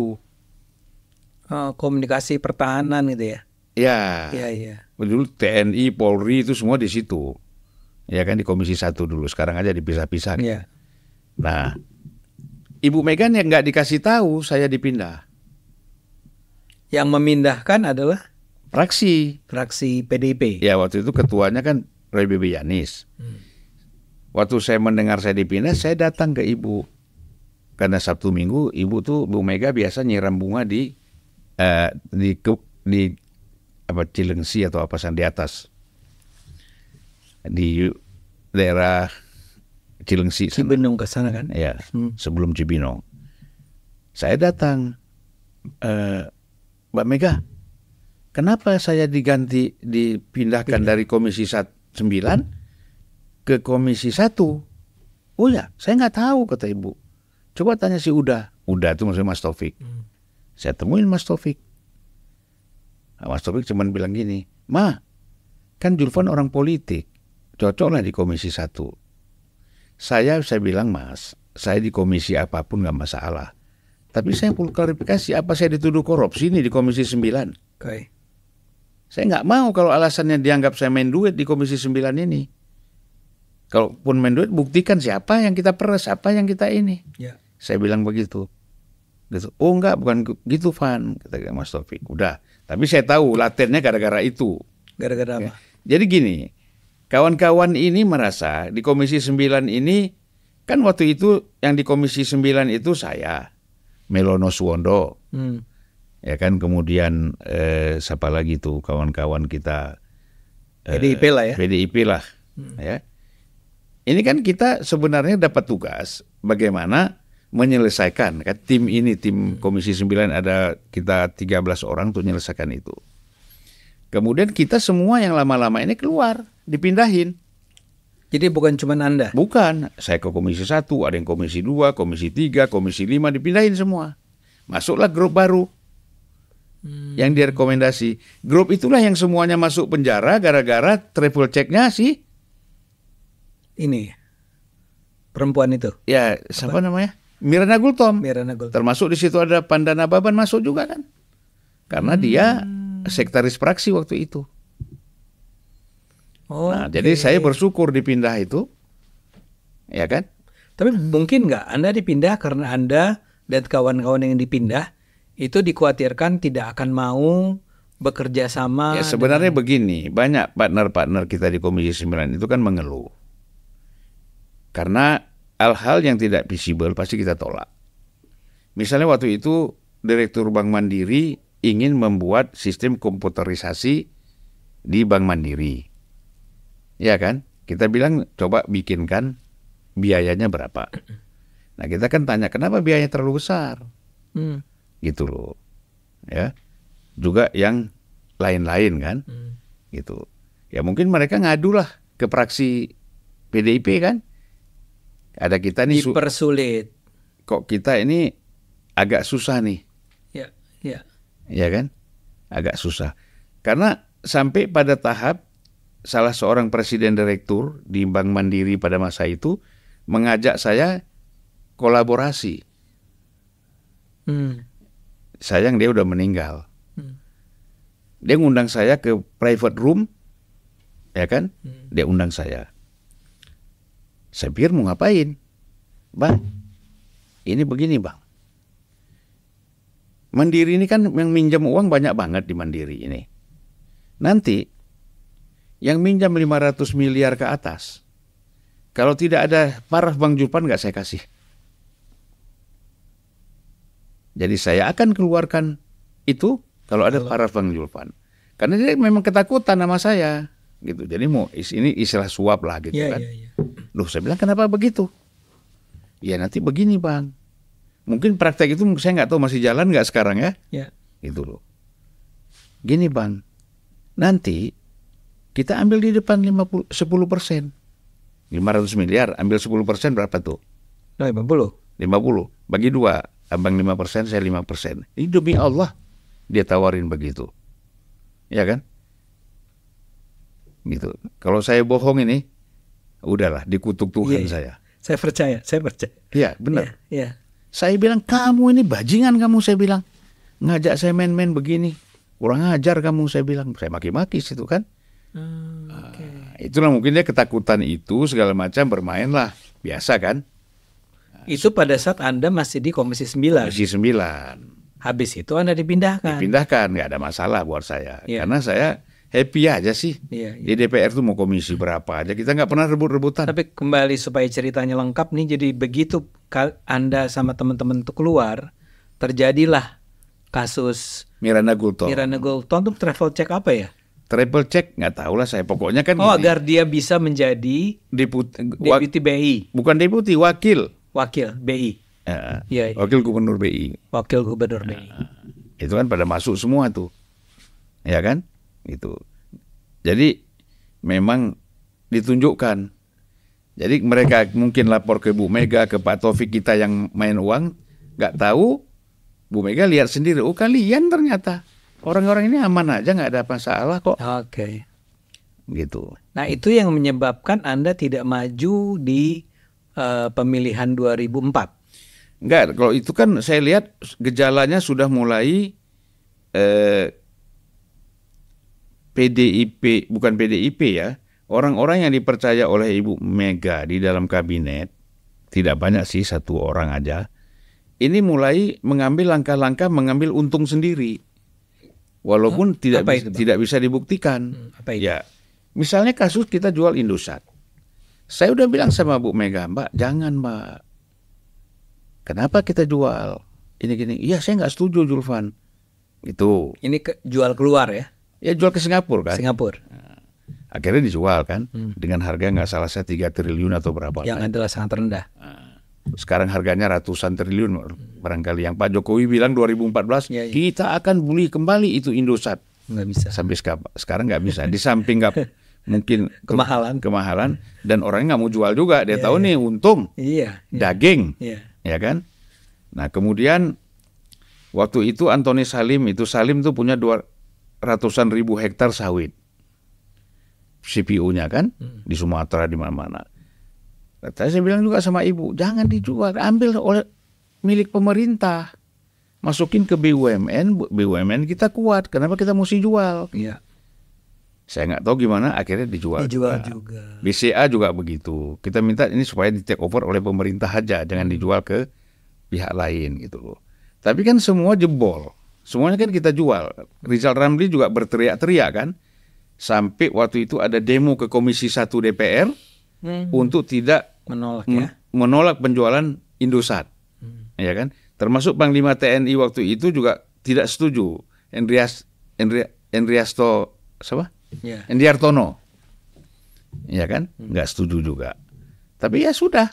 Komunikasi pertahanan gitu ya. Ya. Iya. Dulu TNI, Polri itu semua di situ. Ya kan di Komisi 1 dulu. Sekarang aja dipisah-pisah. Iya. Nah, Ibu Mega yang nggak dikasih tahu saya dipindah. Yang memindahkan adalah Fraksi PDIP. Ya, waktu itu ketuanya kan Roy Bebe Yanis. Waktu saya mendengar saya dipindah, saya datang ke Ibu. Karena Sabtu Minggu Ibu tuh Bu Mega biasa nyiram bunga di Cilengsi atau apa di atas. Di daerah Cilengsi sana. Cibinong ke sana kan? Ya, sebelum Cibinong. Saya datang, Mbak Mega, kenapa saya dipindahkan dari Komisi 9 ke Komisi 1? Oh ya, saya nggak tahu, kata Ibu. Coba tanya si Uda itu maksudnya Mas Taufik. Saya temuin Mas Taufik. Nah, Mas Taufik cuma bilang gini, Ma, kan Julfan orang politik, cocoklah di Komisi 1. Saya bilang, Mas, saya di komisi apapun nggak masalah. Tapi saya perlu klarifikasi, apa saya dituduh korupsi nih di Komisi 9? Okay. Saya nggak mau kalau alasannya dianggap saya main duit di Komisi 9 ini. Kalaupun main duit, buktikan siapa yang kita peres, apa yang kita ini. Yeah. Saya bilang begitu. Gitu. Oh enggak, bukan gitu, Van, kata Mas Taufik. Udah, tapi saya tahu latennya gara-gara itu. Gara-gara apa? Jadi gini, kawan-kawan ini merasa di Komisi 9 ini, kan waktu itu yang di Komisi 9 itu saya, Melono Suwondo, ya kan, kemudian siapa lagi tuh kawan-kawan kita, PDIP lah ya. PDIP lah, ya. Ini kan kita sebenarnya dapat tugas bagaimana menyelesaikan kan tim Komisi 9 ada kita 13 orang untuk menyelesaikan itu. Kemudian kita semua yang lama-lama ini keluar, dipindahin. Jadi bukan cuma Anda? Bukan, saya ke Komisi 1, ada yang Komisi 2, Komisi 3, Komisi 5, dipindahin semua. Masuklah grup baru yang direkomendasi. Grup itulah yang semuanya masuk penjara gara-gara travel check-nya sih. Ini perempuan itu? Ya, siapa namanya? Mirana Gultom. Mirana Gultom. Termasuk di situ ada Pandana Baban masuk juga kan. Karena dia sekretaris fraksi waktu itu. Nah, jadi saya bersyukur dipindah itu. Ya kan? Tapi mungkin nggak Anda dipindah karena Anda dan kawan-kawan yang dipindah itu dikhawatirkan tidak akan mau bekerja sama. Ya sebenarnya begini, banyak partner-partner kita di Komisi 9 itu kan mengeluh. Karena hal-hal yang tidak visible pasti kita tolak. Misalnya waktu itu Direktur Bank Mandiri ingin membuat sistem komputerisasi di Bank Mandiri. Ya kan? Kita bilang coba bikinkan, biayanya berapa. Nah kita kan tanya kenapa biayanya terlalu besar. Gitu loh. Ya. Juga yang lain-lain kan. Gitu. Ya mungkin mereka ngadulah ke fraksi PDIP kan. Ada kita nih dipersulit. Kok kita ini agak susah nih. Ya. Ya kan? Agak susah. Karena sampai pada tahap salah seorang presiden direktur di Bank Mandiri pada masa itu mengajak saya kolaborasi. Sayang dia udah meninggal. Dia ngundang saya ke private room, ya kan? Dia undang saya. Saya pikir mau ngapain? Bang, ini begini bang. Mandiri ini kan yang minjam uang banyak banget di Mandiri ini. Nanti yang minjam 500 miliar ke atas, kalau tidak ada paraf Bang Julpan nggak saya kasih. Jadi saya akan keluarkan itu kalau ada paraf Bang Julpan. Karena dia memang ketakutan sama saya. Gitu. Jadi ini istilah suap lah gitu kan. Loh saya bilang kenapa begitu? Ya nanti begini bang. Mungkin praktek itu saya nggak tahu masih jalan nggak sekarang ya. Gitu loh. Gini bang. Nanti kita ambil di depan 10%. 500 miliar ambil 10% berapa tuh? 50. Bagi 2. Abang 5%, saya 5%. Ini demi Allah dia tawarin begitu. Ya kan? Gitu. Kalau saya bohong ini, udahlah dikutuk Tuhan saya. Saya percaya. Iya, benar. Iya. Saya bilang, kamu ini bajingan kamu, saya bilang. Ngajak saya main-main begini. Kurang ajar kamu, saya bilang. Saya maki-maki situ kan. Itulah mungkin dia ketakutan itu, segala macam bermainlah. Biasa kan? Itu pada saat Anda masih di Komisi 9. Komisi 9. Habis itu Anda dipindahkan. Dipindahkan, nggak ada masalah buat saya. Karena saya happy aja sih. Di DPR tuh mau komisi berapa aja. Kita nggak pernah rebut-rebutan. Tapi kembali supaya ceritanya lengkap nih. Jadi begitu Anda sama teman-teman itu keluar, terjadilah kasus Mirana Gultom. Mirana Gultom itu travel check apa ya? Travel check nggak tahu lah saya. Pokoknya kan agar dia bisa menjadi deputi BI. Bukan deputi, Wakil BI. Wakil Gubernur BI. Wakil Gubernur BI. Itu kan pada masuk semua tuh. Ya kan? Itu. Jadi memang ditunjukkan. Jadi mereka mungkin lapor ke Bu Mega, ke Pak Taufik kita yang main uang, nggak tahu. Bu Mega lihat sendiri, oh kalian ternyata orang-orang ini aman aja, nggak ada masalah kok. Oke. Gitu. Nah itu yang menyebabkan Anda tidak maju di pemilihan 2004. Enggak, kalau itu kan saya lihat gejalanya sudah mulai PDIP, bukan PDIP ya, orang-orang yang dipercaya oleh Ibu Mega di dalam kabinet, tidak banyak sih, 1 orang aja, ini mulai mengambil langkah-langkah mengambil untung sendiri, walaupun tidak bisa dibuktikan. Apa itu? Ya, misalnya kasus kita jual Indosat, saya udah bilang sama Bu Mega, Mbak, jangan Mbak, kenapa kita jual ini gini? Iya, saya nggak setuju Julvan. Itu. Ini jual keluar ya? Ya jual ke Singapura kan. Nah, akhirnya dijual kan dengan harga nggak salah saya 3 triliun atau berapa. Yang adalah sangat rendah. Sekarang harganya ratusan triliun barangkali. Yang Pak Jokowi bilang 2014 kita akan beli kembali itu Indosat. Nggak bisa. Sampai sekarang nggak bisa. Di samping nggak mungkin kemahalan dan orangnya nggak mau jual juga. Dia tahu nih untung. Daging. Ya kan. Nah kemudian waktu itu Antoni Salim tuh punya 200-an ribu hektar sawit, CPU-nya kan di Sumatera di mana-mana. Saya bilang juga sama ibu, jangan dijual, ambil oleh milik pemerintah. Masukin ke BUMN kita kuat. Kenapa kita mesti jual? Iya. Saya nggak tahu gimana akhirnya dijual. Dijual juga. BCA juga begitu. Kita minta ini supaya di take over oleh pemerintah aja, jangan dijual ke pihak lain gitu loh. Tapi kan semua jebol. Semuanya kan kita jual. Rizal Ramli juga berteriak-teriak kan. Sampai waktu itu ada demo ke Komisi 1 DPR untuk tidak menolak penjualan Indosat. Ya kan? Termasuk Panglima TNI waktu itu juga tidak setuju. Endiartono. Ya kan? Nggak setuju juga. Tapi ya sudah.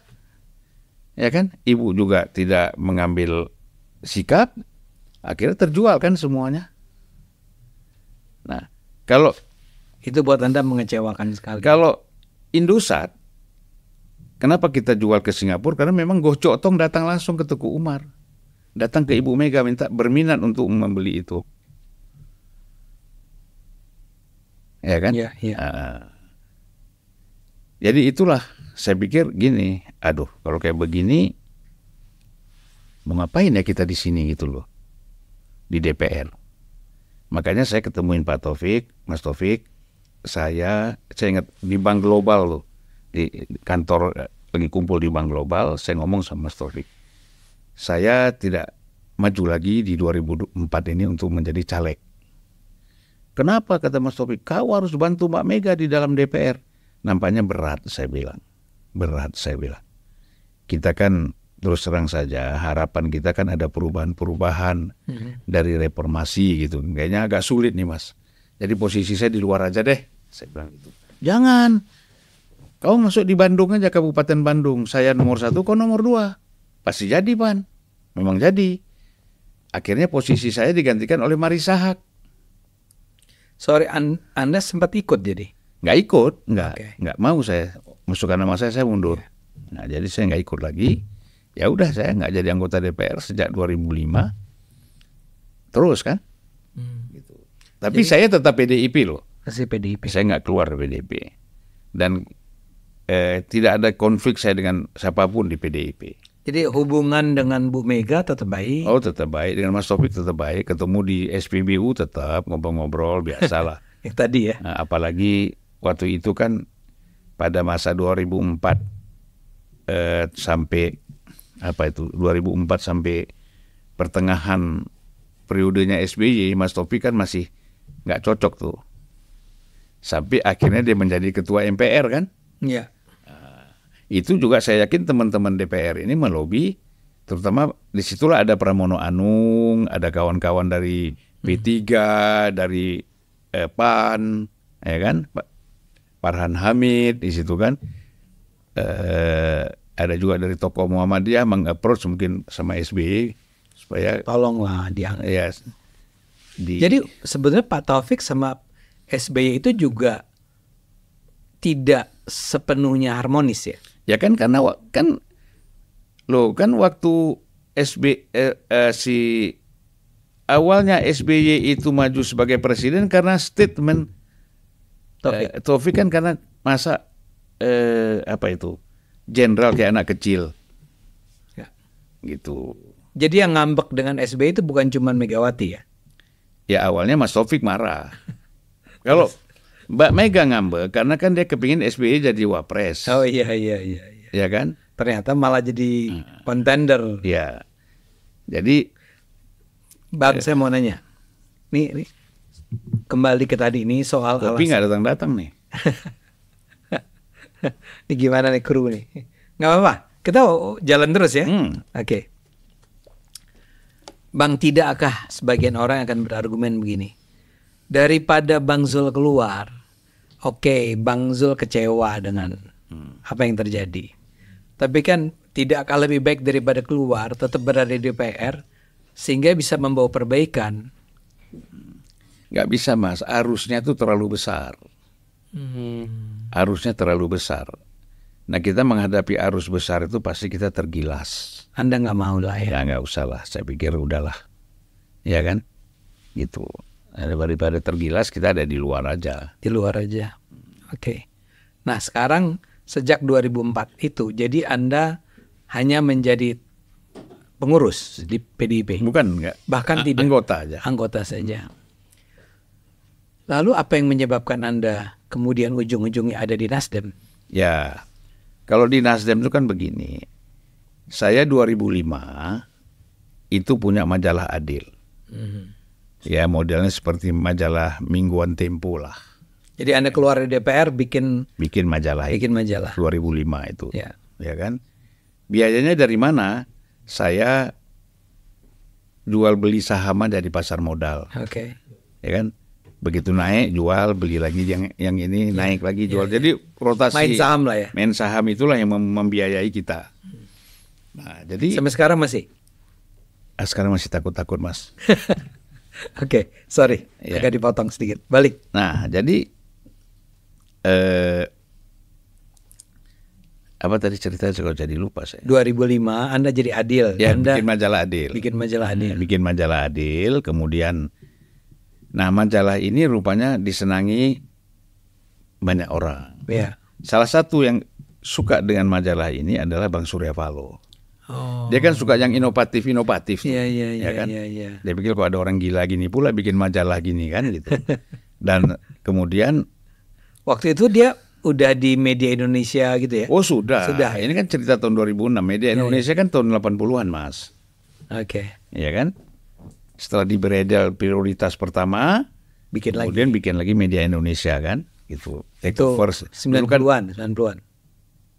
Ya kan? Ibu juga tidak mengambil sikap. Akhirnya terjual kan semuanya. Nah, kalau itu buat Anda mengecewakan sekali. Kalau Indosat, kenapa kita jual ke Singapura? Karena memang Goh Chok Tong datang langsung ke Teguh Umar. Datang ke Ibu Mega minta berminat untuk membeli itu. Ya kan? Ya, ya. Jadi itulah saya pikir gini, aduh kalau kayak begini mau ngapain ya kita di sini gitu loh. Di DPR. Makanya saya ketemuin Pak Taufik, Mas Taufik, saya ingat di Bank Global loh. Di kantor lagi kumpul di Bank Global, saya ngomong sama Mas Taufik. Saya tidak maju lagi di 2004 ini untuk menjadi caleg. Kenapa kata Mas Taufik? Kau harus bantu Mbak Mega di dalam DPR. Nampaknya berat saya bilang. Berat saya bilang. Kita kan terus terang saja harapan kita kan ada perubahan-perubahan dari reformasi gitu. Kayaknya agak sulit nih Mas. Jadi posisi saya di luar aja deh. Saya bilang gitu. Jangan. Kau masuk di Bandung aja, Kabupaten Bandung. Saya nomor 1, kau nomor 2. Pasti jadi, Pan. Memang jadi. Akhirnya posisi saya digantikan oleh Marisa Haque. Sorry, Anda sempat ikut jadi? Nggak ikut, nggak mau saya. Masukkan nama saya mundur. Nah, jadi saya nggak ikut lagi. Ya udah, saya nggak jadi anggota DPR sejak 2005. Terus kan? Gitu. Tapi jadi, saya tetap PDIP loh. Masih PDIP. Saya nggak keluar PDIP. Dan tidak ada konflik saya dengan siapapun di PDIP. Jadi hubungan dengan Bu Mega tetap baik? Oh tetap baik, dengan Mas Taufik tetap baik. Ketemu di SPBU tetap ngobrol-ngobrol, biasalah. Yang tadi ya? Nah, apalagi waktu itu kan pada masa 2004 sampai 2004 sampai pertengahan periodenya SBY, Mas Taufik kan masih nggak cocok tuh. Sampai akhirnya dia menjadi ketua MPR kan? Iya. Itu juga saya yakin teman-teman DPR ini melobi, terutama disitulah ada Pramono Anung, ada kawan-kawan dari P3, dari PAN, ya kan, Farhan Hamid di situ kan, ada juga dari tokoh Muhammadiyah meng-approach mungkin sama SBY supaya tolonglah diangkat. Ya, Jadi sebenarnya Pak Taufik sama SBY itu juga tidak sepenuhnya harmonis ya? Ya kan karena kan waktu awalnya SBY itu maju sebagai presiden karena statement Taufik kan karena masa jenderal kayak anak kecil. Ya. Gitu. Jadi yang ngambek dengan SBY itu bukan cuma Megawati ya? Ya awalnya Mas Taufik marah. Kalau Mbak Mega ngambek karena kan dia kepingin SBY jadi wapres. Oh iya. Ya kan? Ternyata malah jadi contender. Ya. Jadi Bang, saya mau nanya. Nih kembali ke tadi ini soal Kopi nggak datang-datang nih. Ini gimana nih kru nih? Nggak apa-apa. Kita jalan terus ya. Oke. Bang, tidakkah sebagian orang akan berargumen begini? Daripada Bang Zul keluar, oke, Bang Zul kecewa dengan apa yang terjadi. Tapi kan tidakkah lebih baik daripada keluar, tetap berada di DPR, sehingga bisa membawa perbaikan? Nggak bisa Mas, arusnya itu terlalu besar. Arusnya terlalu besar. Nah kita menghadapi arus besar itu pasti kita tergilas. Anda nggak mau lah ya? Ya nggak usah lah, saya pikir udahlah. Ya kan? Gitu. Daripada tergilas kita ada di luar aja. Di luar aja. Oke. Nah sekarang sejak 2004 itu, jadi Anda hanya menjadi pengurus di PDIP. Bukan, enggak. Bahkan tidak. Anggota aja. Anggota saja. Lalu apa yang menyebabkan Anda kemudian ujung-ujungnya ada di Nasdem? Ya, kalau di Nasdem itu kan begini. Saya 2005 itu punya majalah Adil. Ya, modelnya seperti majalah mingguan Tempo lah. Jadi Anda keluar dari DPR bikin majalah. 2005 itu. Ya. Ya kan? Biayanya dari mana? Saya jual beli saham aja di pasar modal. Oke. Ya kan? Begitu naik jual, beli lagi yang ini, naik lagi jual. Jadi rotasi Main saham lah ya. Main saham itulah yang membiayai kita. Nah, jadi sampai sekarang masih. Sekarang masih takut-takut, Mas. Oke, sorry, Ya. agak dipotong sedikit. Balik. Nah, jadi apa tadi cerita kalau jadi lupa saya. 2005 Anda jadi Adil. Ya, Anda bikin majalah Adil. Bikin majalah Adil, kemudian nah majalah ini rupanya disenangi banyak orang. Ya. Salah satu yang suka dengan majalah ini adalah Bang Surya Paloh. Oh. Dia kan suka yang inovatif. Iya, kan? iya. Dia pikir kok ada orang gila gini pula bikin majalah gini kan gitu. Dan kemudian waktu itu dia udah di media Indonesia gitu ya? oh sudah. Sudah. Ini kan cerita tahun 2006. Media Indonesia kan tahun 80-an, Mas. Oke. Iya kan? Setelah di beredar prioritas pertama, kemudian bikin lagi Media Indonesia kan, gitu. Itu 90-an.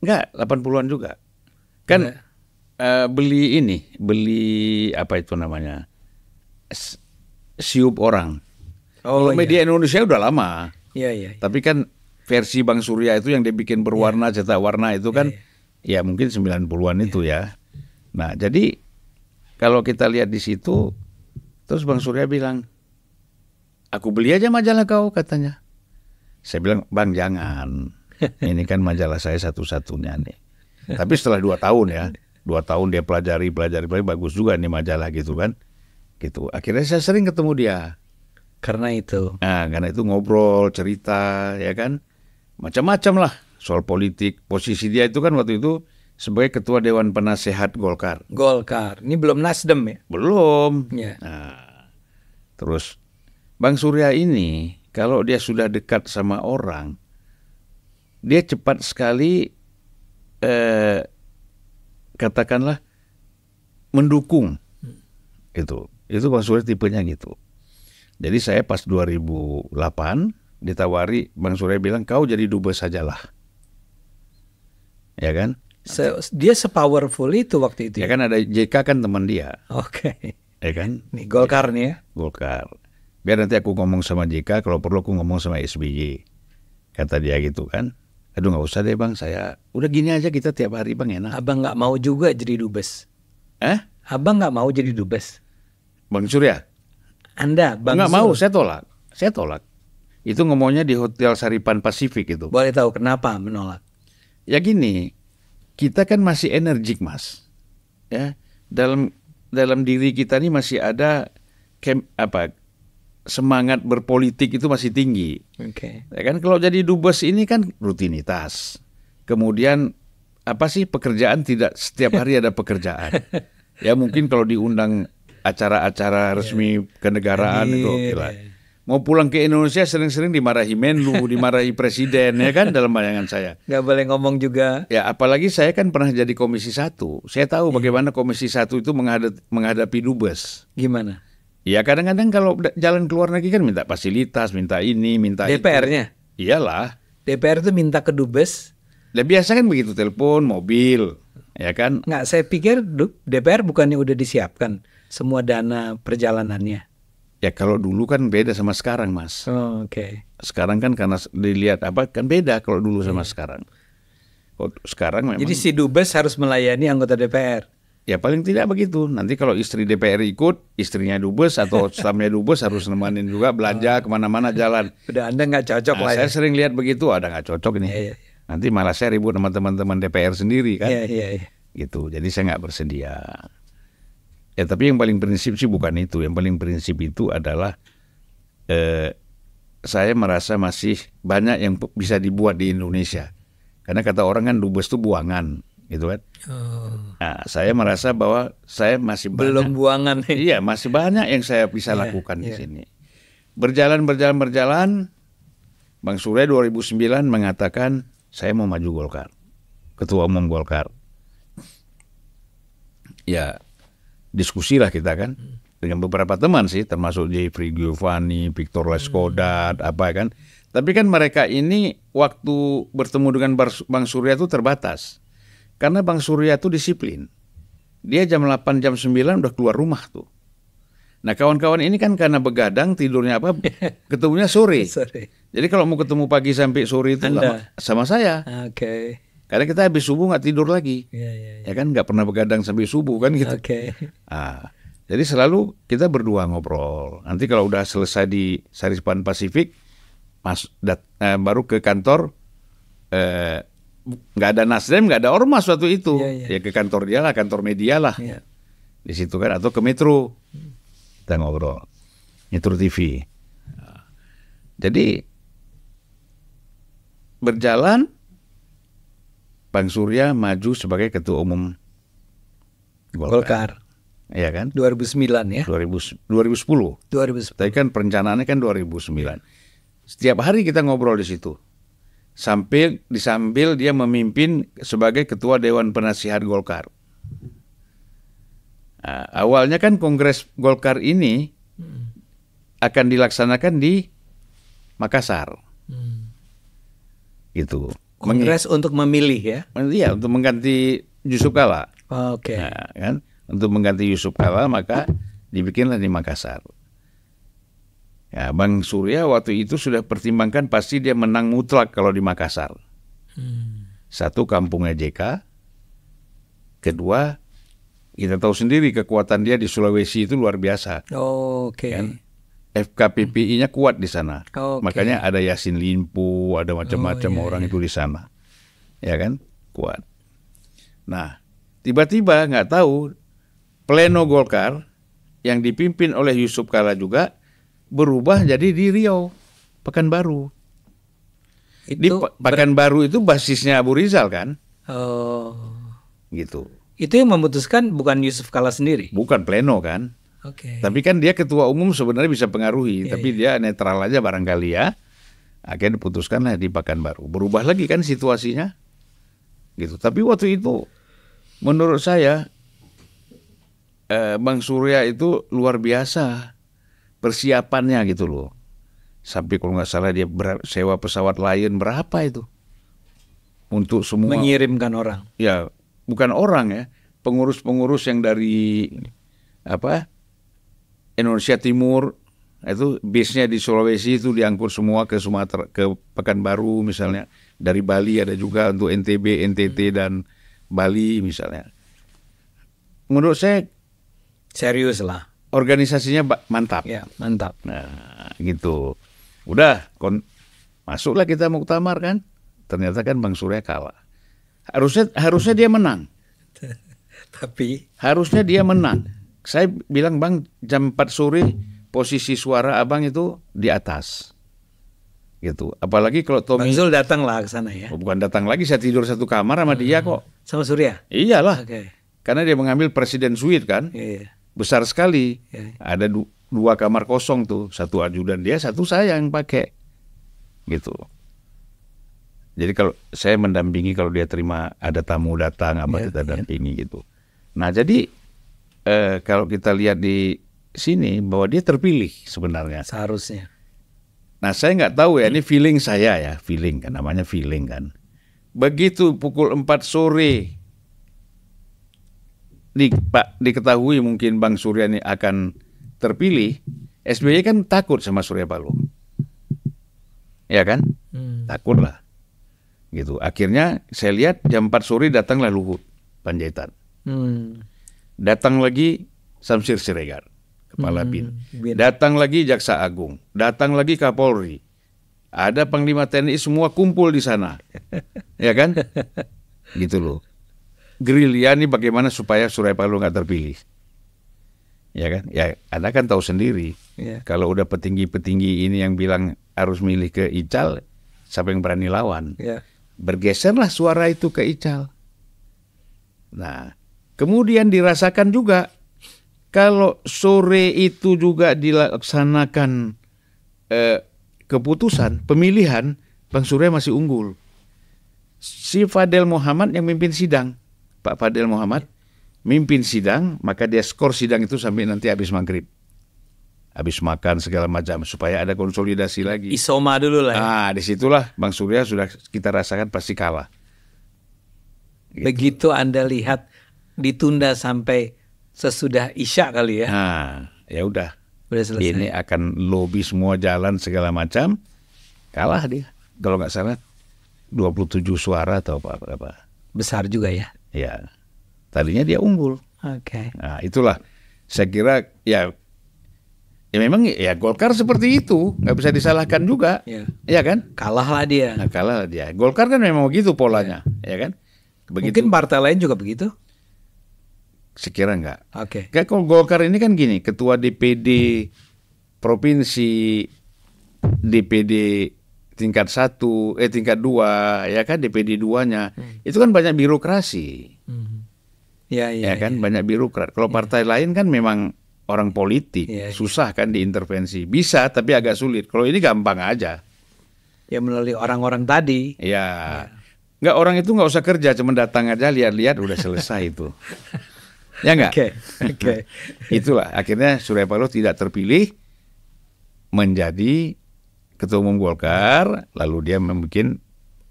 Enggak, 80-an juga. Kan beli apa itu namanya? Siup orang. Oh, Media Indonesia udah lama. Iya. Tapi kan versi Bang Surya itu yang dia bikin berwarna, cetak warna itu kan, ya mungkin 90-an itu ya. Nah, jadi kalau kita lihat di situ, terus Bang Surya bilang, aku beli aja majalah kau, katanya. Saya bilang, Bang jangan, ini kan majalah saya satu-satunya nih. Tapi setelah 2 tahun ya, 2 tahun dia pelajari, bagus juga nih majalah gitu kan. Gitu. Akhirnya saya sering ketemu dia. Karena itu. Nah, karena itu ngobrol, cerita, ya kan. Macam-macam lah soal politik. Posisi dia itu kan waktu itu sebagai Ketua Dewan Penasehat Golkar. Ini belum Nasdem ya? Belum. Ya. Nah, terus Bang Surya ini kalau dia sudah dekat sama orang, dia cepat sekali katakanlah mendukung. Itu Bang Surya tipenya gitu. Jadi saya pas 2008 ditawari, Bang Surya bilang kau jadi dubes sajalah. Ya kan? Dia sepowerful itu waktu itu. Ya kan ada JK kan teman dia. Oke. Ya kan? Nih Golkar nih ya. Golkar. Biar nanti aku ngomong sama JK, kalau perlu aku ngomong sama SBY. Kata dia gitu kan. Aduh nggak usah deh Bang, saya udah gini aja kita tiap hari Bang enak. Abang nggak mau juga jadi dubes. Abang nggak mau jadi dubes. Bang Surya? Anda, Bang nggak mau, saya tolak. Itu ngomongnya di Hotel Saripan Pasifik itu. Boleh tahu kenapa menolak? Ya gini, kita kan masih energik Mas. Ya, dalam diri kita ini masih ada semangat berpolitik itu masih tinggi. Oke. Ya kan kalau jadi dubes ini kan rutinitas. Kemudian pekerjaan tidak setiap hari ada pekerjaan. Ya mungkin kalau diundang acara-acara resmi kenegaraan itu gila. Mau pulang ke Indonesia sering-sering dimarahi Menlu, dimarahi presiden ya kan dalam bayangan saya. Nggak boleh ngomong juga. Ya apalagi saya kan pernah jadi Komisi 1. Saya tahu bagaimana Komisi 1 itu menghadapi dubes. Gimana? Ya kadang-kadang kalau jalan keluar negeri kan minta fasilitas, minta ini, minta DPR-nya? Itu. Iyalah. DPR itu minta ke dubes. Dan biasa kan begitu, telepon, mobil, ya kan? Nggak, saya pikir DPR bukannya udah disiapkan semua dana perjalanannya. Ya kalau dulu kan beda sama sekarang Mas. Oh, oke. Sekarang kan karena dilihat kan beda kalau dulu sama sekarang. Kalau sekarang memang. Jadi si dubes harus melayani anggota DPR. Ya paling tidak begitu. Nanti kalau istri DPR ikut, istrinya dubes atau stafnya dubes harus nemenin juga belanja kemana-mana jalan. Udah Anda nggak cocok lah ya. Saya sering lihat begitu, ada nggak cocok ini. Iya. Nanti malah saya ribut sama teman-teman DPR sendiri kan. Iya. Gitu. Jadi saya nggak bersedia. Ya tapi yang paling prinsip sih bukan itu. Yang paling prinsip itu adalah saya merasa masih banyak yang bisa dibuat di Indonesia. Karena kata orang kan dubes itu buangan. gitu kan. Oh. Nah, saya merasa bahwa saya masih Belum buangan. iya, masih banyak yang saya bisa lakukan di sini. Berjalan, Bang Surya 2009 mengatakan saya mau maju Golkar, ketua umum Golkar. Ya, diskusilah kita kan dengan beberapa teman sih, termasuk Jeffrey Giovanni, Victor Leskodat, apa kan. Tapi kan mereka ini waktu bertemu dengan Bang Surya itu terbatas. Karena Bang Surya itu disiplin. Dia jam 8, jam 9 udah keluar rumah tuh. Nah kawan-kawan ini kan karena begadang tidurnya apa, ketemunya sore. Jadi kalau mau ketemu pagi sampai sore itu sama saya. Oke. Karena kita habis subuh nggak tidur lagi. Ya kan nggak pernah begadang sampai subuh kan gitu. Jadi selalu kita berdua ngobrol. Nanti kalau udah selesai di Saripan Pasifik, baru ke kantor. Nggak ada Nasdem, nggak ada ormas waktu itu. Ya ke kantor dia lah, kantor media lah. Di situ kan, atau ke Metro. Kita ngobrol. Metro TV. Jadi berjalan, Bang Surya maju sebagai ketua umum Golkar. Iya kan? 2009 ya? 2010. 2010. Tapi kan perencanaannya kan 2009. Setiap hari kita ngobrol di situ. Sambil dia memimpin sebagai ketua Dewan Penasihat Golkar. Nah, awalnya kan Kongres Golkar ini akan dilaksanakan di Makassar. Gitu. Kongres untuk memilih ya? Iya, untuk mengganti Yusuf Kala. Oke. Nah, kan? Untuk mengganti Yusuf Kala maka dibikinlah di Makassar. Ya, Bang Surya waktu itu sudah pertimbangkan pasti dia menang mutlak kalau di Makassar. Satu, kampungnya JK. Kedua, kita tahu sendiri kekuatan dia di Sulawesi itu luar biasa. Oke. Kan? FKPPI-nya kuat di sana. Makanya ada Yasin Limpo, ada macam-macam orang itu di sana. Ya kan? Kuat. Nah, tiba-tiba nggak tahu pleno Golkar yang dipimpin oleh Yusuf Kala juga berubah jadi di Riau, Pekanbaru. Di Pekanbaru itu basisnya Abu Rizal kan? Oh. Gitu. Itu yang memutuskan bukan Yusuf Kala sendiri? Bukan pleno kan? Oke. Tapi kan dia ketua umum sebenarnya bisa pengaruhi, tapi dia netral aja barangkali ya. Akhirnya diputuskanlah di Pekanbaru. Berubah lagi kan situasinya. Gitu. Tapi waktu itu menurut saya Bang Surya itu luar biasa persiapannya gitu loh. Sampai kalau nggak salah dia sewa pesawat Lion berapa itu untuk semua mengirimkan orang. Ya, bukan orang ya, pengurus-pengurus yang dari Indonesia Timur itu base-nya di Sulawesi itu diangkut semua ke Sumatera, ke Pekanbaru misalnya. Dari Bali ada juga untuk NTB, NTT dan Bali misalnya. Menurut saya serius lah. Organisasinya mantap. Ya, mantap. Nah, gitu. Udah, masuklah kita muktamar kan. Ternyata kan Bang Surya kalah. Harusnya dia menang. Tapi harusnya dia menang. Saya bilang, Bang, jam 4 sore posisi suara Abang itu di atas. Gitu. Apalagi kalau Tommy Bang Zul datang lah ke sana ya. Bukan datang lagi, saya tidur satu kamar sama dia kok. Sama Surya? Iyalah. Karena dia mengambil presiden suite kan. Besar sekali. Ada dua kamar kosong tuh, satu ajudan dia, satu saya yang pakai. Gitu. Jadi kalau saya mendampingi, kalau dia terima ada tamu datang kita dampingi gitu. Nah, jadi kalau kita lihat di sini bahwa dia terpilih sebenarnya. Seharusnya. Nah, saya nggak tahu ya, ini feeling saya ya, feeling kan, namanya feeling kan. Begitu pukul 4 sore diketahui mungkin Bang Surya ini akan terpilih, SBY kan takut sama Surya Paloh. Ya kan? Takut lah. Gitu. Akhirnya saya lihat jam 4 sore datanglah Luhut Panjaitan. Datang lagi Samsir Siregar, Kepala BIN. Datang lagi Jaksa Agung. Datang lagi Kapolri. Ada Panglima TNI, semua kumpul di sana. Ya kan? Gitu loh. Gerilya ini bagaimana supaya Surya Paloh nggak terpilih. Ya kan? Ya, Anda kan tahu sendiri. Kalau udah petinggi-petinggi ini yang bilang harus milih ke Ical, siapa yang berani lawan? Bergeserlah suara itu ke Ical. Nah, kemudian dirasakan juga kalau sore itu juga dilaksanakan keputusan pemilihan, Bang Surya masih unggul. Si Fadel Muhammad yang mimpin sidang, Pak Fadel Muhammad mimpin sidang, maka dia skor sidang itu sampai nanti habis maghrib. Habis makan segala macam supaya ada konsolidasi lagi. Isoma dulu lah ya. Nah, disitulah Bang Surya sudah kita rasakan pasti kalah. Gitu. Begitu Anda lihat ditunda sampai sesudah Isya kali ya. Nah, ya udah. Udah selesai. Ini akan lobby semua jalan segala macam. Kalah dia. Kalau nggak salah 27 suara atau apa. Besar juga ya. Ya. Tadinya dia unggul. Oke. Nah, itulah saya kira ya memang ya Golkar seperti itu, nggak bisa disalahkan juga. Ya. Ya kan? Kalah lah dia. Nah, kalah dia. Golkar kan memang begitu polanya, ya kan? Begitu. Mungkin partai lain juga begitu. Sekira enggak. Oke. Kayak kalau Golkar ini kan gini, ketua DPD provinsi, DPD tingkat 1, tingkat 2, ya kan, DPD 2-nya. Itu kan banyak birokrasi. Ya kan, banyak birokrat. Kalau partai lain kan memang orang politik, susah kan diintervensi. Bisa tapi agak sulit. Kalau ini gampang aja. Ya melalui orang-orang tadi. Ya. Enggak, orang itu nggak usah kerja, cuma datang aja lihat-lihat udah selesai itu. Ya enggak? Oke. Itulah akhirnya Surya Paloh tidak terpilih menjadi ketua umum Golkar, lalu dia membuat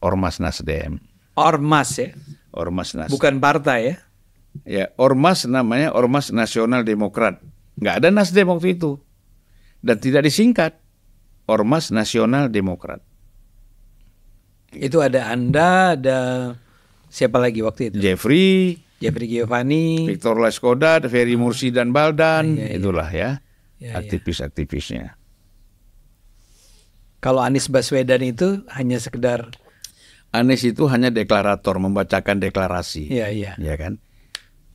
Ormas Nasdem. Ormas ya. Ormas Nasdem. Bukan partai ya. Ya, Ormas namanya Ormas Nasional Demokrat. Nggak ada Nasdem waktu itu. Dan tidak disingkat Ormas Nasional Demokrat. Itu ada Anda, ada siapa lagi waktu itu? Jeffrey Giovanni, Victor Leskodat, Ferry Mursi dan Baldan, itulah ya, aktivis-aktivisnya. Kalau Anies Baswedan itu hanya sekedar Anies itu hanya deklarator, membacakan deklarasi. Iya. Ya kan?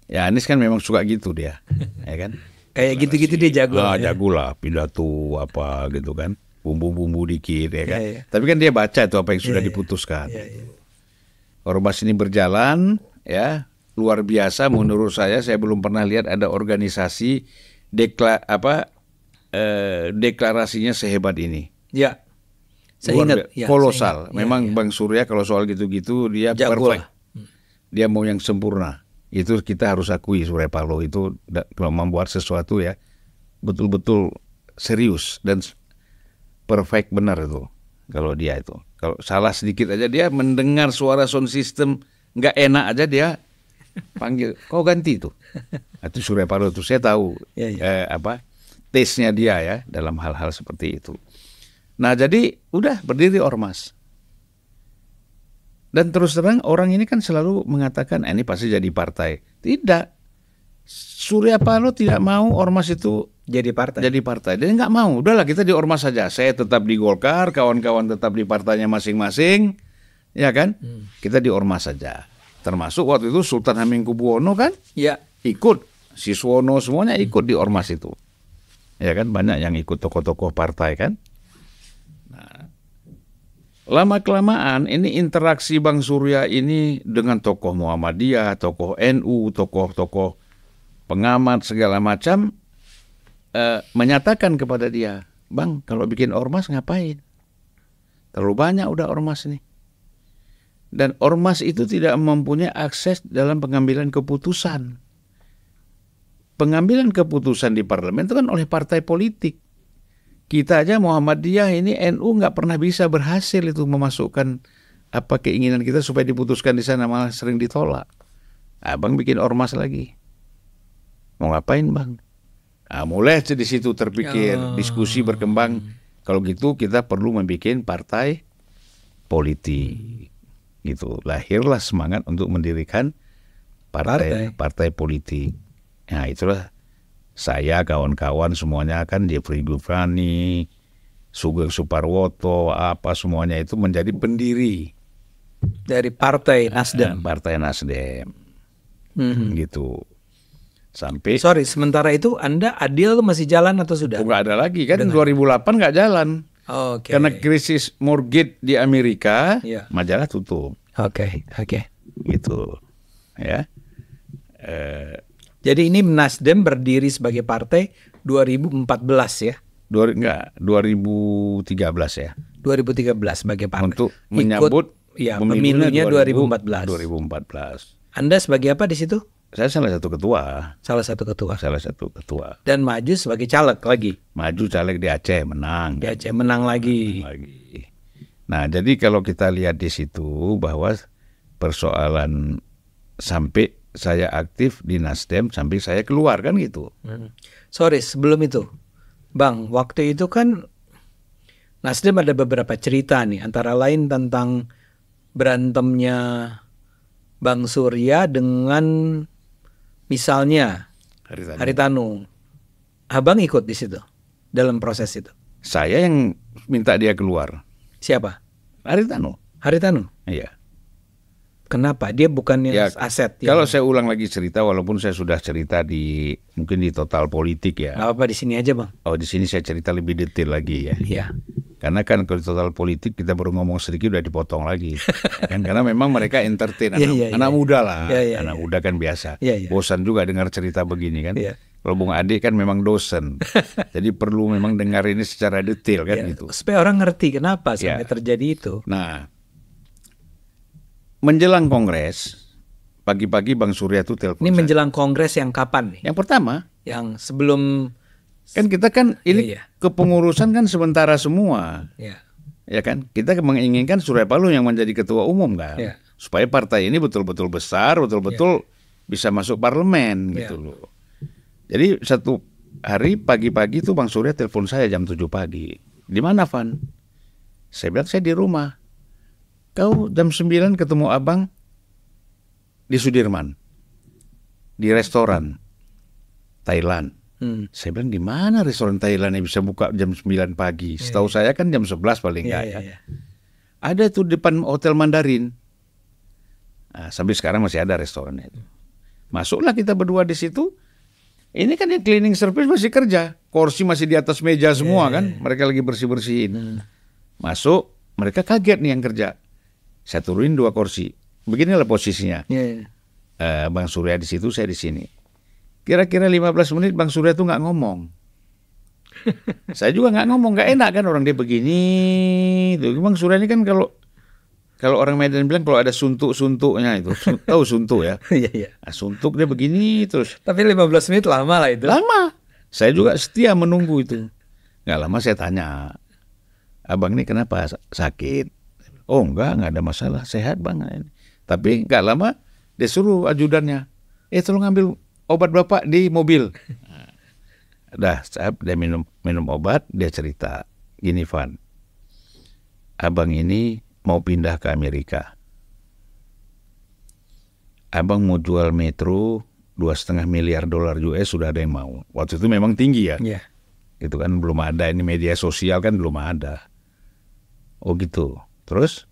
Ya Anies kan memang suka gitu dia, ya kan? Kayak gitu-gitu dia jago. Jago lah, pidato apa gitu kan, bumbu-bumbu dikit ya kan. Iya. Tapi kan dia baca itu apa yang sudah diputuskan. Iya. Ormas ini berjalan, ya luar biasa menurut saya belum pernah lihat ada organisasi deklarasinya sehebat ini. Ya. Saya ingat. Kolosal. Ya. Memang Bang Surya kalau soal gitu-gitu dia jago perfect. Dia mau yang sempurna. Itu kita harus akui Surya Paloh itu kalau membuat sesuatu ya betul-betul serius dan perfect benar itu. Kalau dia itu, kalau salah sedikit aja dia mendengar suara sound system nggak enak aja dia panggil, kau ganti itu. Itu Surya Paloh itu saya tahu taste-nya dia ya dalam hal-hal seperti itu. Nah jadi udah berdiri ormas. Dan terus terang orang ini kan selalu mengatakan ini pasti jadi partai. Tidak. Surya Paloh tidak mau ormas itu jadi partai. Dia nggak mau. Udahlah kita di ormas saja. Saya tetap di Golkar, kawan-kawan tetap di partainya masing-masing. Ya kan? Kita di ormas saja. Termasuk waktu itu Sultan Hamengkubuwono kan? Ya. Ikut. Siswono semuanya ikut di ormas itu. Ya kan? Banyak yang ikut tokoh-tokoh partai kan? Lama-kelamaan ini interaksi Bang Surya ini dengan tokoh Muhammadiyah, tokoh NU, tokoh-tokoh pengamat segala macam menyatakan kepada dia, Bang kalau bikin ormas ngapain? Terlalu banyak udah ormas ini. Dan ormas itu tidak mempunyai akses dalam pengambilan keputusan. Pengambilan keputusan di parlemen itu kan oleh partai politik. Kita aja Muhammadiyah ini NU nggak pernah bisa berhasil itu memasukkan apa keinginan kita supaya diputuskan di sana, malah sering ditolak. Abang bikin ormas lagi. Mau ngapain Bang? Mulai di situ terpikir, diskusi berkembang. Kalau gitu kita perlu membuat partai politik. Gitu. Lahirlah semangat untuk mendirikan partai politik. Nah itulah. Saya, kawan-kawan semuanya kan Jeffrey Giovanni, Sugeng Suparwoto, apa semuanya itu menjadi pendiri dari Partai Nasdem. Partai Nasdem, gitu. Sampai. Sorry, sementara itu Anda Adil masih jalan atau sudah? Nggak ada lagi kan, 2008 nggak jalan. Okay. Karena krisis mortgage di Amerika, majalah tutup. Oke. Gitu, ya. Jadi ini Nasdem berdiri sebagai partai 2014 ya. 2013 ya. 2013 sebagai partai. Untuk menyambut pemilunya 2014. 2014. Anda sebagai apa di situ? Saya salah satu ketua. Salah satu ketua. Dan maju sebagai caleg lagi. Maju caleg di Aceh, menang. Di Aceh menang lagi. Nah, jadi kalau kita lihat di situ bahwa persoalan sampai saya aktif di Nasdem sampai saya keluar kan gitu. Sorry, sebelum itu, Bang, waktu itu kan Nasdem ada beberapa cerita nih, antara lain tentang berantemnya Bang Surya dengan misalnya Haritanu. Abang ikut di situ dalam proses itu. Saya yang minta dia keluar. Siapa? Haritanu. Iya. Kenapa? Dia bukannya aset. Kalau saya ulang lagi cerita, walaupun saya sudah cerita mungkin di Total Politik ya. Nggak apa-apa, di sini aja Bang. Oh, di sini saya cerita lebih detail lagi ya. Iya. Karena kan kalau di Total Politik kita baru ngomong sedikit udah dipotong lagi. Kan karena memang mereka entertain anak muda lah. Anak muda kan biasa. Bosan juga dengar cerita begini kan. Kalau Bung Ade kan memang dosen. Jadi perlu memang dengar ini secara detail kan gitu. Supaya orang ngerti kenapa sampai terjadi itu. Nah, menjelang Kongres, pagi-pagi Bang Surya tuh telepon. Ini menjelang Kongres yang kapan nih? Yang pertama. Yang sebelum. Kan kita kan ini kepengurusan kan sementara semua. Ya kan? Kita menginginkan Surya Paloh yang menjadi ketua umum kan. Supaya partai ini betul-betul besar, betul-betul bisa masuk parlemen gitu loh. Jadi satu hari pagi-pagi tuh Bang Surya telepon saya jam 7 pagi. Di mana, Van? Saya bilang saya di rumah. Kau jam 9 ketemu abang di Sudirman, di restoran Thailand. Saya bilang di mana restoran Thailand yang bisa buka jam 9 pagi? Setahu saya kan jam 11 paling nggak ya. Ada tuh depan Hotel Mandarin. Nah, sampai sekarang masih ada restorannya itu. Masuklah kita berdua di situ. Ini kan yang cleaning service masih kerja, kursi masih di atas meja semua kan. Mereka lagi bersih-bersihin. Masuk, mereka kaget nih yang kerja. Saya turunin 2 kursi. Beginilah posisinya. Bang Surya di situ, saya di sini. Kira-kira 15 menit Bang Surya tuh nggak ngomong. Saya juga nggak ngomong, nggak enak kan orang dia begini. Tuh. Bang Surya ini kan kalau orang Medan bilang kalau ada suntuk-suntuknya itu, tahu suntuk ya? Nah, suntuk dia begini terus. Tapi 15 menit lama lah itu. Lama. Saya juga setia menunggu itu. Nggak lama saya tanya, abang ini kenapa sakit? Oh enggak ada masalah, sehat bang. Tapi nggak lama dia suruh ajudannya, tolong ambil obat bapak di mobil. Udah, dia minum obat, dia cerita, gini Van, abang ini mau pindah ke Amerika. Abang mau jual Metro $2,5 miliar US, sudah ada yang mau. Waktu itu memang tinggi ya. Itu kan belum ada, ini media sosial kan belum ada. Oh gitu. Terus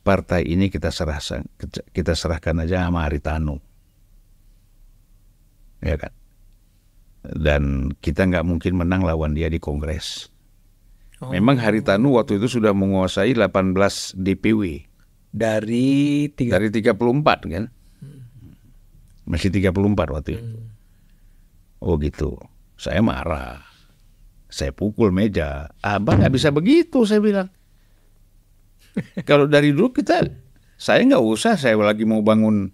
partai ini kita serahkan aja sama Haritanu. Ya kan? Dan kita nggak mungkin menang lawan dia di Kongres. Memang Haritanu waktu itu sudah menguasai 18 DPW. Dari 34 kan? Masih 34 waktu itu. Oh gitu. Saya marah. Saya pukul meja. Abang nggak bisa begitu, saya bilang. Kalau dari dulu saya nggak usah. Saya lagi mau bangun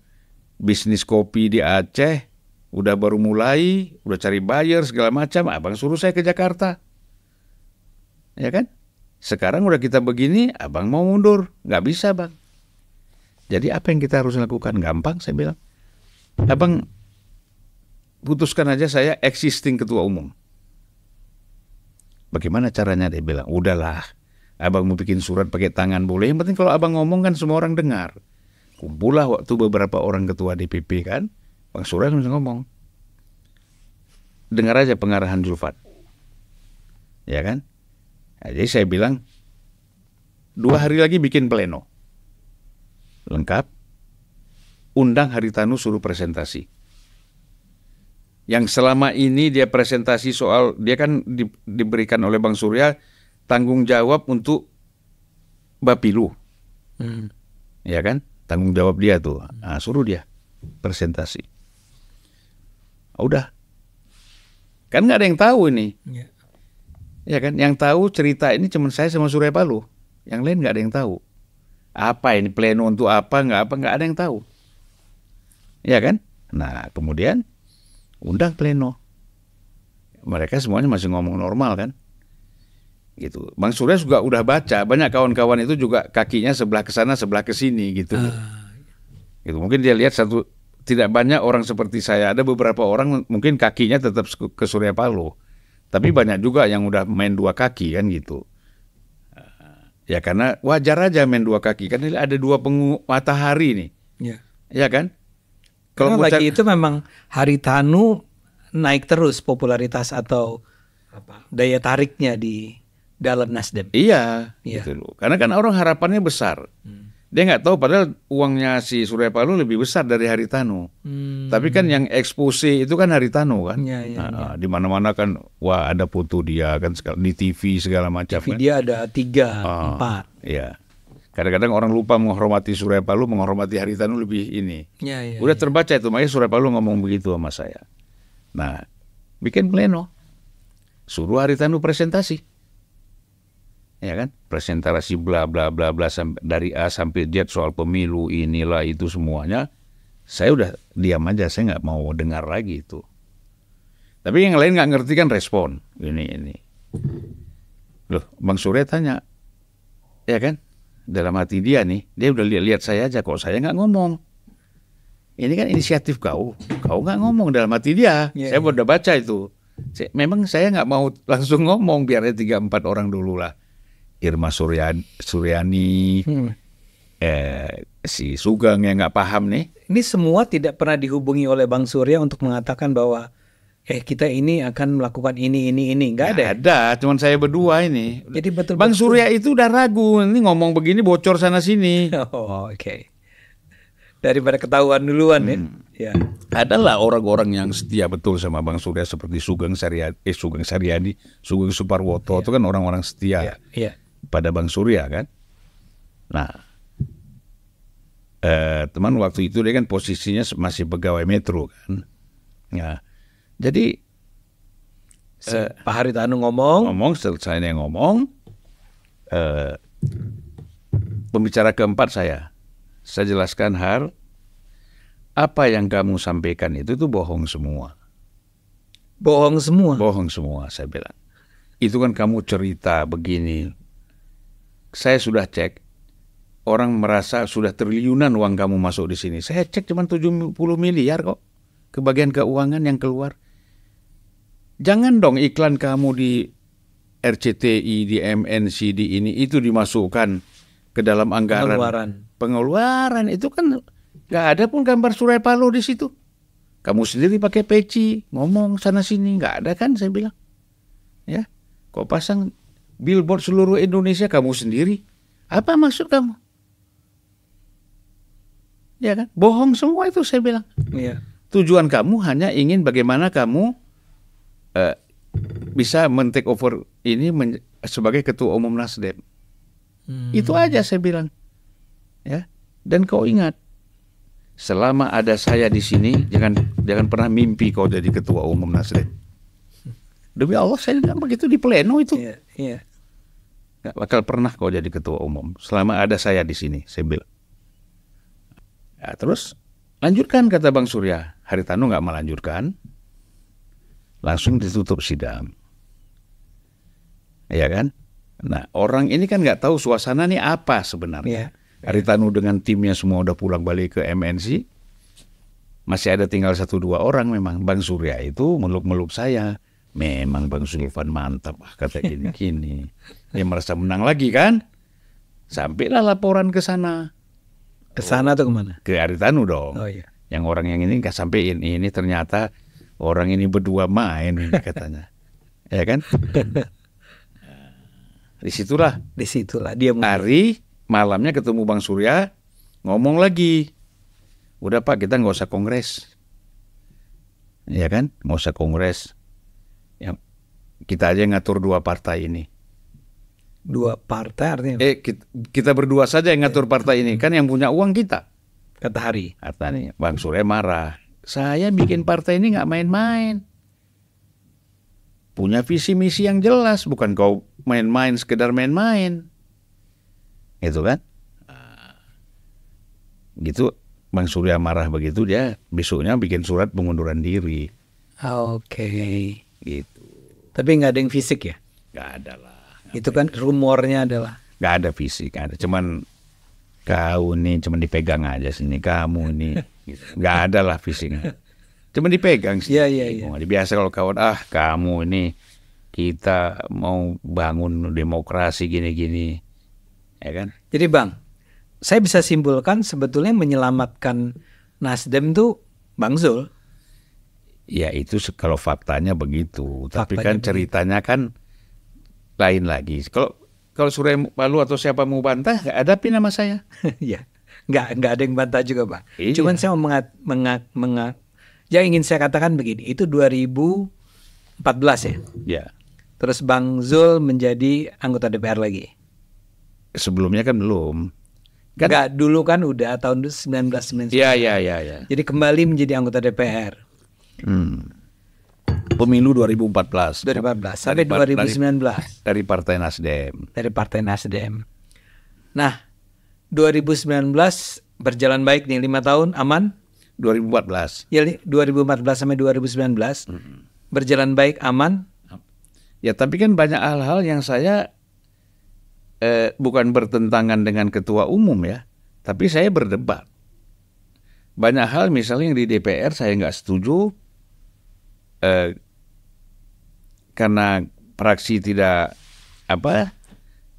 bisnis kopi di Aceh. Udah baru mulai, udah cari buyer segala macam. Abang suruh saya ke Jakarta. Ya kan? Sekarang udah kita begini, abang mau mundur. Nggak bisa bang. Jadi apa yang kita harus lakukan? Gampang saya bilang. Abang putuskan aja saya existing ketua umum. Bagaimana caranya? Dia bilang, udahlah. Abang mau bikin surat pakai tangan boleh. Yang penting kalau abang ngomong kan semua orang dengar. Kumpullah waktu beberapa orang ketua DPP kan. Bang Surya bisa ngomong. Dengar aja pengarahan Zulfan. Ya kan? Nah, jadi saya bilang 2 hari lagi bikin pleno. Lengkap. Undang Haritanu suruh presentasi. Yang selama ini dia presentasi soal, dia kan diberikan oleh Bang Surya tanggung jawab untuk Bapilu. Ya kan? Tanggung jawab dia tuh. Nah, suruh dia presentasi. Udah. Kan nggak ada yang tahu ini. Ya. Ya kan, yang tahu cerita ini cuma saya sama Surya Paloh. Yang lain nggak ada yang tahu. Apa ini pleno untuk apa, nggak ada yang tahu. Ya kan? Nah, kemudian undang pleno. Mereka semuanya masih ngomong normal kan? Gitu. Bang Surya juga udah baca, banyak kawan-kawan itu juga kakinya sebelah ke sana, sebelah ke sini gitu. Gitu. Mungkin dia lihat tidak banyak orang seperti saya. Ada beberapa orang mungkin kakinya tetap ke Surya Paloh. Tapi banyak juga yang udah main dua kaki kan gitu. Ya karena wajar aja main dua kaki. Kan ada dua matahari nih. Ya. Ya kan? Kalau lagi itu memang Haritanu naik terus popularitas atau daya tariknya di dalam Nasdem. Iya. Gitu loh. Karena kan orang harapannya besar. Dia nggak tahu padahal uangnya si Surya Paloh lebih besar dari Haritanu. Tapi kan yang expose itu kan Haritanu kan. Ya. Di mana-mana kan wah ada foto dia kan di TV segala macam. TV kan. dia ada 3, 4. Iya. Kadang-kadang orang lupa menghormati Surya Paloh, menghormati Haritanu lebih ini. Ya, Udah terbaca itu, makanya Surya Paloh ngomong begitu sama saya. Nah, bikin pleno. Suruh Haritanu presentasi. Ya kan, presentasi bla bla bla bla dari A sampai Z soal pemilu inilah itu semuanya. Saya udah diam aja, saya nggak mau dengar lagi itu. Tapi yang lain nggak ngerti kan respon ini. Loh, Bang Surya tanya, ya kan, dalam hati dia nih, dia udah lihat saya aja kok saya nggak ngomong. Ini kan inisiatif kau nggak ngomong dalam hati dia. Saya udah baca itu. Memang saya nggak mau langsung ngomong biarnya 3-4 orang dulu lah. Irma Suryani, si Sugeng yang nggak paham nih. Ini semua tidak pernah dihubungi oleh Bang Surya untuk mengatakan bahwa kita ini akan melakukan ini, nggak ada. Ada, cuman saya berdua ini. Jadi betul. Bang Surya itu udah ragu, ini ngomong begini bocor sana sini. Oh, oke. Daripada ketahuan duluan ya. Adalah orang-orang yang setia betul sama Bang Surya seperti Sugeng Saryadi, Sugeng Suparwoto itu kan orang-orang setia. Iya. Pada Bang Surya kan. Nah, teman waktu itu dia kan posisinya masih pegawai Metro kan. Ya, jadi Pak Haritanu ngomong, selesai dia ngomong. Pembicara keempat saya jelaskan apa yang kamu sampaikan itu bohong semua. Bohong semua saya bilang. Itu kan kamu cerita begini. Saya sudah cek, orang merasa sudah triliunan uang kamu masuk di sini. Saya cek cuma 70 miliar kok ke bagian keuangan yang keluar. Jangan dong iklan kamu di RCTI, di MNC, di ini itu dimasukkan ke dalam anggaran. Pengeluaran itu kan nggak ada pun gambar Surya Paloh di situ. Kamu sendiri pakai peci, ngomong sana sini, nggak ada kan saya bilang. Ya, kok pasang billboard seluruh Indonesia kamu sendiri. Apa maksud kamu? Ya kan? Bohong semua itu saya bilang. Iya. Tujuan kamu hanya ingin bagaimana kamu bisa men-take over ini sebagai ketua umum Nasdem. Itu aja saya bilang. Ya. Dan kau ingat, selama ada saya di sini jangan pernah mimpi kau jadi ketua umum Nasdem. Demi Allah saya bilang begitu di pleno itu. Iya. Gak bakal pernah kau jadi ketua umum selama ada saya di sini, saya bilang. Ya, terus lanjutkan kata Bang Surya. Haritanu nggak melanjutkan, langsung ditutup sidang. Ya kan? Nah orang ini kan nggak tahu suasana nih apa sebenarnya. Haritanu dengan timnya semua udah pulang balik ke MNC. Masih ada tinggal 1-2 orang memang. Bang Surya itu meluk-meluk saya. Memang Bang Sulfan mantap, kata gini-gini. Dia merasa menang lagi kan? Sampailah laporan ke sana. Ke sana atau kemana? Ke Haritanu dong. Oh iya. Yang orang yang ini nggak sampein. Ini ternyata orang ini berdua main ini katanya. Ya kan? Disitulah dia hari malamnya ketemu Bang Surya, ngomong lagi. Udah Pak, kita nggak usah kongres. Ya kan? Nggak usah kongres. Kita aja ngatur 2 partai ini. 2 partai artinya? Kita berdua saja yang ngatur partai ini. Kan yang punya uang kita. Kata Hari. Artinya Bang Surya marah. saya bikin partai ini nggak main-main. Punya visi misi yang jelas, bukan kau main-main sekedar main-main. Gitu kan? Gitu Bang Surya marah begitu, dia besoknya bikin surat pengunduran diri. Oke. Gitu. Tapi nggak ada yang fisik ya? Nggak ada lah. Itu kan rumornya adalah. Nggak ada fisik, nggak ada. Cuman kau nih cuman dipegang aja sini, kamu nih. Gitu. Nggak ada lah fisiknya. Cuman dipegang sih. Iya. Biasa kalau kawan, kamu ini kita mau bangun demokrasi gini-gini. Ya kan? Jadi Bang, saya bisa simpulkan sebetulnya menyelamatkan Nasdem tuh Bang Zul. Ya itu kalau faktanya begitu. Tapi Faktanya kan begitu. ceritanya kan lain lagi. Kalau Surya Paloh atau siapa mau bantah, hadapi nama saya. Ya, nggak ada yang bantah juga Bang. Iya. Cuman saya mau yang ingin saya katakan begini, itu 2014 ya. Ya. Terus Bang Zul menjadi anggota DPR lagi. Sebelumnya kan belum. Kan? Enggak, dulu kan udah tahun 1999. Ya. Jadi kembali menjadi anggota DPR. Pemilu 2014. 2014 sampai 2019 Dari Partai Nasdem. dari Partai Nasdem. Nah, 2019 berjalan baik nih, 5 tahun aman. 2014. Ya, 2014 sampai 2019 berjalan baik aman. Ya tapi kan banyak hal-hal yang saya bukan bertentangan dengan ketua umum ya, tapi saya berdebat. Banyak hal misalnya yang di DPR saya nggak setuju karena praksi tidak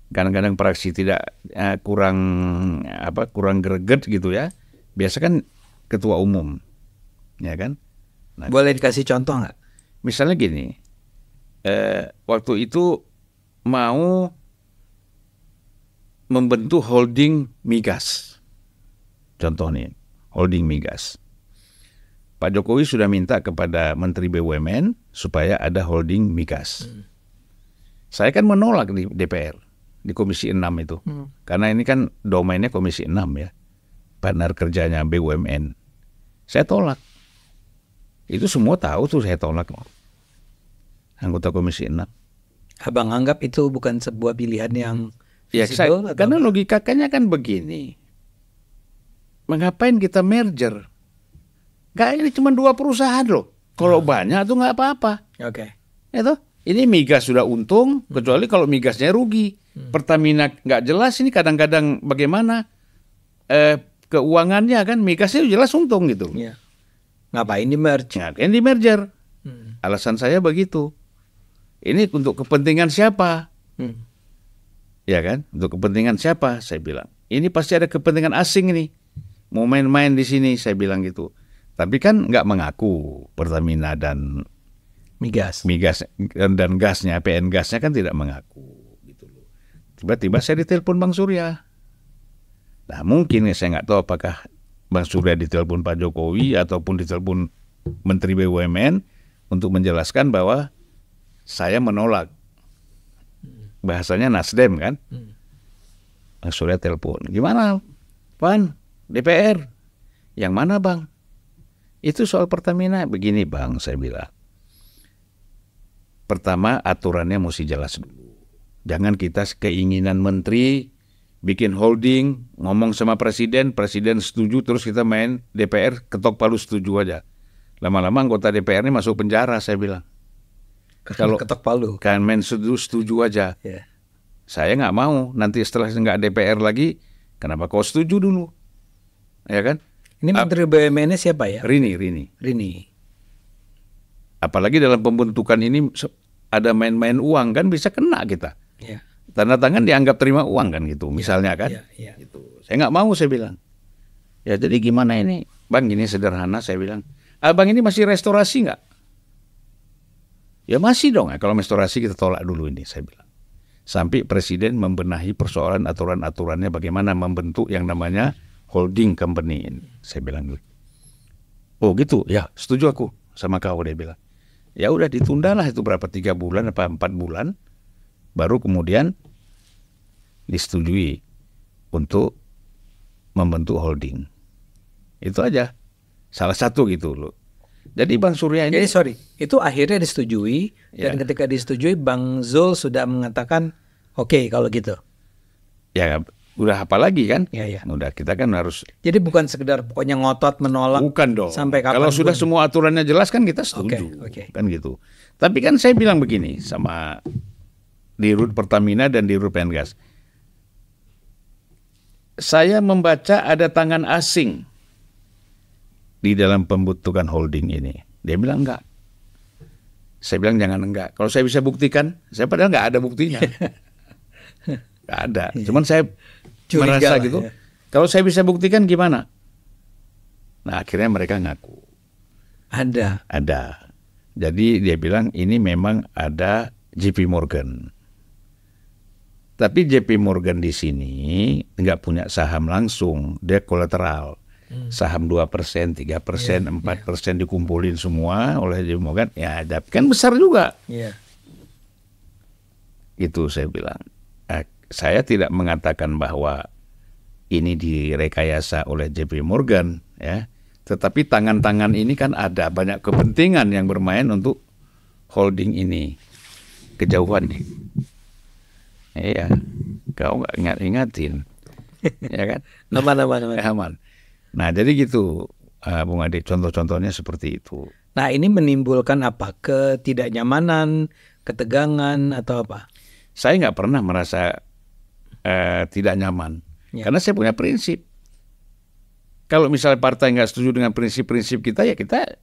kadang-kadang praksi tidak kurang greget gitu ya. Biasa kan ketua umum, ya kan? Nah, Boleh dikasih contoh nggak? misalnya gini, waktu itu mau membentuk holding migas. Contoh nih, holding migas. Pak Jokowi sudah minta kepada Menteri BUMN supaya ada holding migas. Saya kan menolak di DPR, di Komisi 6 itu. Karena ini kan domainnya Komisi 6 ya. Partner kerjanya BUMN. Saya tolak. Itu semua tahu tuh saya tolak. Anggota Komisi 6. Abang anggap itu bukan sebuah pilihan yang Ya, visible atau karena apa? logikanya kan begini. Mengapain kita merger? Gak, ini cuma 2 perusahaan loh. Kalau banyak tuh nggak apa-apa. Oke. Itu ini migas sudah untung, kecuali kalau migasnya rugi. Pertamina nggak jelas ini kadang-kadang bagaimana keuangannya kan, migasnya jelas untung gitu. Ya. Ngapain di merge? Ngapain di merger? Alasan saya begitu. Ini untuk kepentingan siapa? Ya kan? Untuk kepentingan siapa? Saya bilang. Ini pasti ada kepentingan asing ini. Mau main-main di sini, saya bilang gitu. Tapi kan nggak mengaku Pertamina dan Migas. migas dan gasnya, PN gasnya kan tidak mengaku. Gitu loh. Tiba-tiba saya ditelepon Bang Surya. Nah mungkin saya nggak tahu apakah Bang Surya ditelepon Pak Jokowi ataupun ditelepon Menteri BUMN untuk menjelaskan bahwa saya menolak. Bahasanya Nasdem kan. Bang Surya telepon. Gimana Pan? DPR? Yang mana Bang? Itu soal Pertamina. Begini Bang, saya bilang. Pertama aturannya mesti jelas dulu. Jangan kita keinginan menteri bikin holding, ngomong sama presiden, presiden setuju, terus kita main DPR ketok palu setuju aja. Lama-lama anggota DPR ini masuk penjara, saya bilang. Kalau ketok palu. kan main setuju aja. Ya. Saya nggak mau, nanti setelah nggak DPR lagi, kenapa kau setuju dulu? Ya kan? Ini Menteri BUMN-nya siapa ya? Rini. Rini. Apalagi dalam pembentukan ini ada main-main uang, kan bisa kena kita. Ya. Tanda tangan dianggap terima uang kan gitu, misalnya kan. Ya. Gitu. Saya nggak mau, saya bilang. Ya jadi gimana ini? Bang, ini sederhana, saya bilang. Abang ini masih restorasi nggak? Ya masih dong, kalau restorasi kita tolak dulu ini, saya bilang. Sampai presiden membenahi persoalan aturan-aturannya bagaimana membentuk yang namanya holding company ini, saya bilang dulu. Oh gitu, ya setuju aku sama kau, dia bilang. Ya udah ditundalah itu berapa, 3 bulan apa 4 bulan, baru kemudian disetujui untuk membentuk holding. Itu aja. Salah satu gitu loh. Jadi Bang Surya ini... Jadi sorry, itu akhirnya disetujui, dan Ya. ketika disetujui Bang Zul sudah mengatakan oke kalau gitu. Ya udah apa lagi kan? Ya, ya. Udah kita kan harus... Jadi bukan sekedar pokoknya ngotot menolak. Bukan dong. Sampai kapan Kalau sudah pun. semua aturannya jelas kan kita setuju. Oke. Kan gitu. Tapi kan saya bilang begini sama Dirut Pertamina dan Dirut Pengas. Saya membaca ada tangan asing di dalam pembentukan holding ini. Dia bilang enggak. Saya bilang jangan enggak. Kalau saya bisa buktikan, saya padahal enggak ada buktinya. Enggak ada. Cuman saya Curiga merasa lah, gitu. ya. Kalau saya bisa buktikan gimana? Nah akhirnya mereka ngaku. Ada. Ada. Jadi dia bilang ini memang ada JP Morgan. Tapi JP Morgan di sini nggak punya saham langsung, dia kolateral. Saham 2%, 3%, 4% dikumpulin semua oleh JP Morgan. Ya, kan besar juga. Iya. Itu saya bilang. Saya tidak mengatakan bahwa ini direkayasa oleh JP Morgan, ya. Tetapi tangan-tangan ini kan ada banyak kepentingan yang bermain untuk holding ini. Kejauhan nih. Iya, kau nggak ingatin, ya kan? Aman. Nah, jadi gitu, Bung Ade. Contoh-contohnya seperti itu. Nah, ini menimbulkan apa? Ketidaknyamanan, ketegangan, atau apa? Saya nggak pernah merasa tidak nyaman, karena saya punya prinsip. Kalau misalnya partai nggak setuju dengan prinsip-prinsip kita, ya kita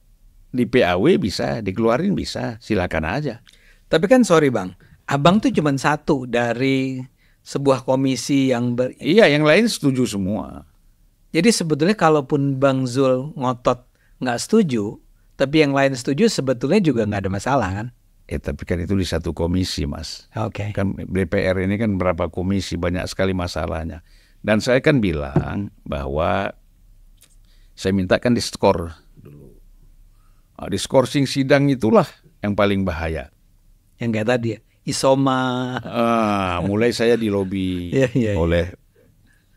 di PAW bisa, dikeluarin bisa, silakan aja. Tapi kan sorry Bang, Abang tuh cuma satu dari sebuah komisi yang Iya, yang lain setuju semua. Jadi sebetulnya kalaupun Bang Zul ngotot nggak setuju, tapi yang lain setuju, sebetulnya juga nggak ada masalah kan? Ya, tapi kan itu di satu komisi, Mas. Oke. Kan DPR ini kan berapa komisi, banyak sekali masalahnya. Dan saya kan bilang bahwa saya minta kan diskor dulu. Diskorsing sidang itulah yang paling bahaya. Yang kayak tadi ya, Isoma. Mulai saya dilobi Iya. oleh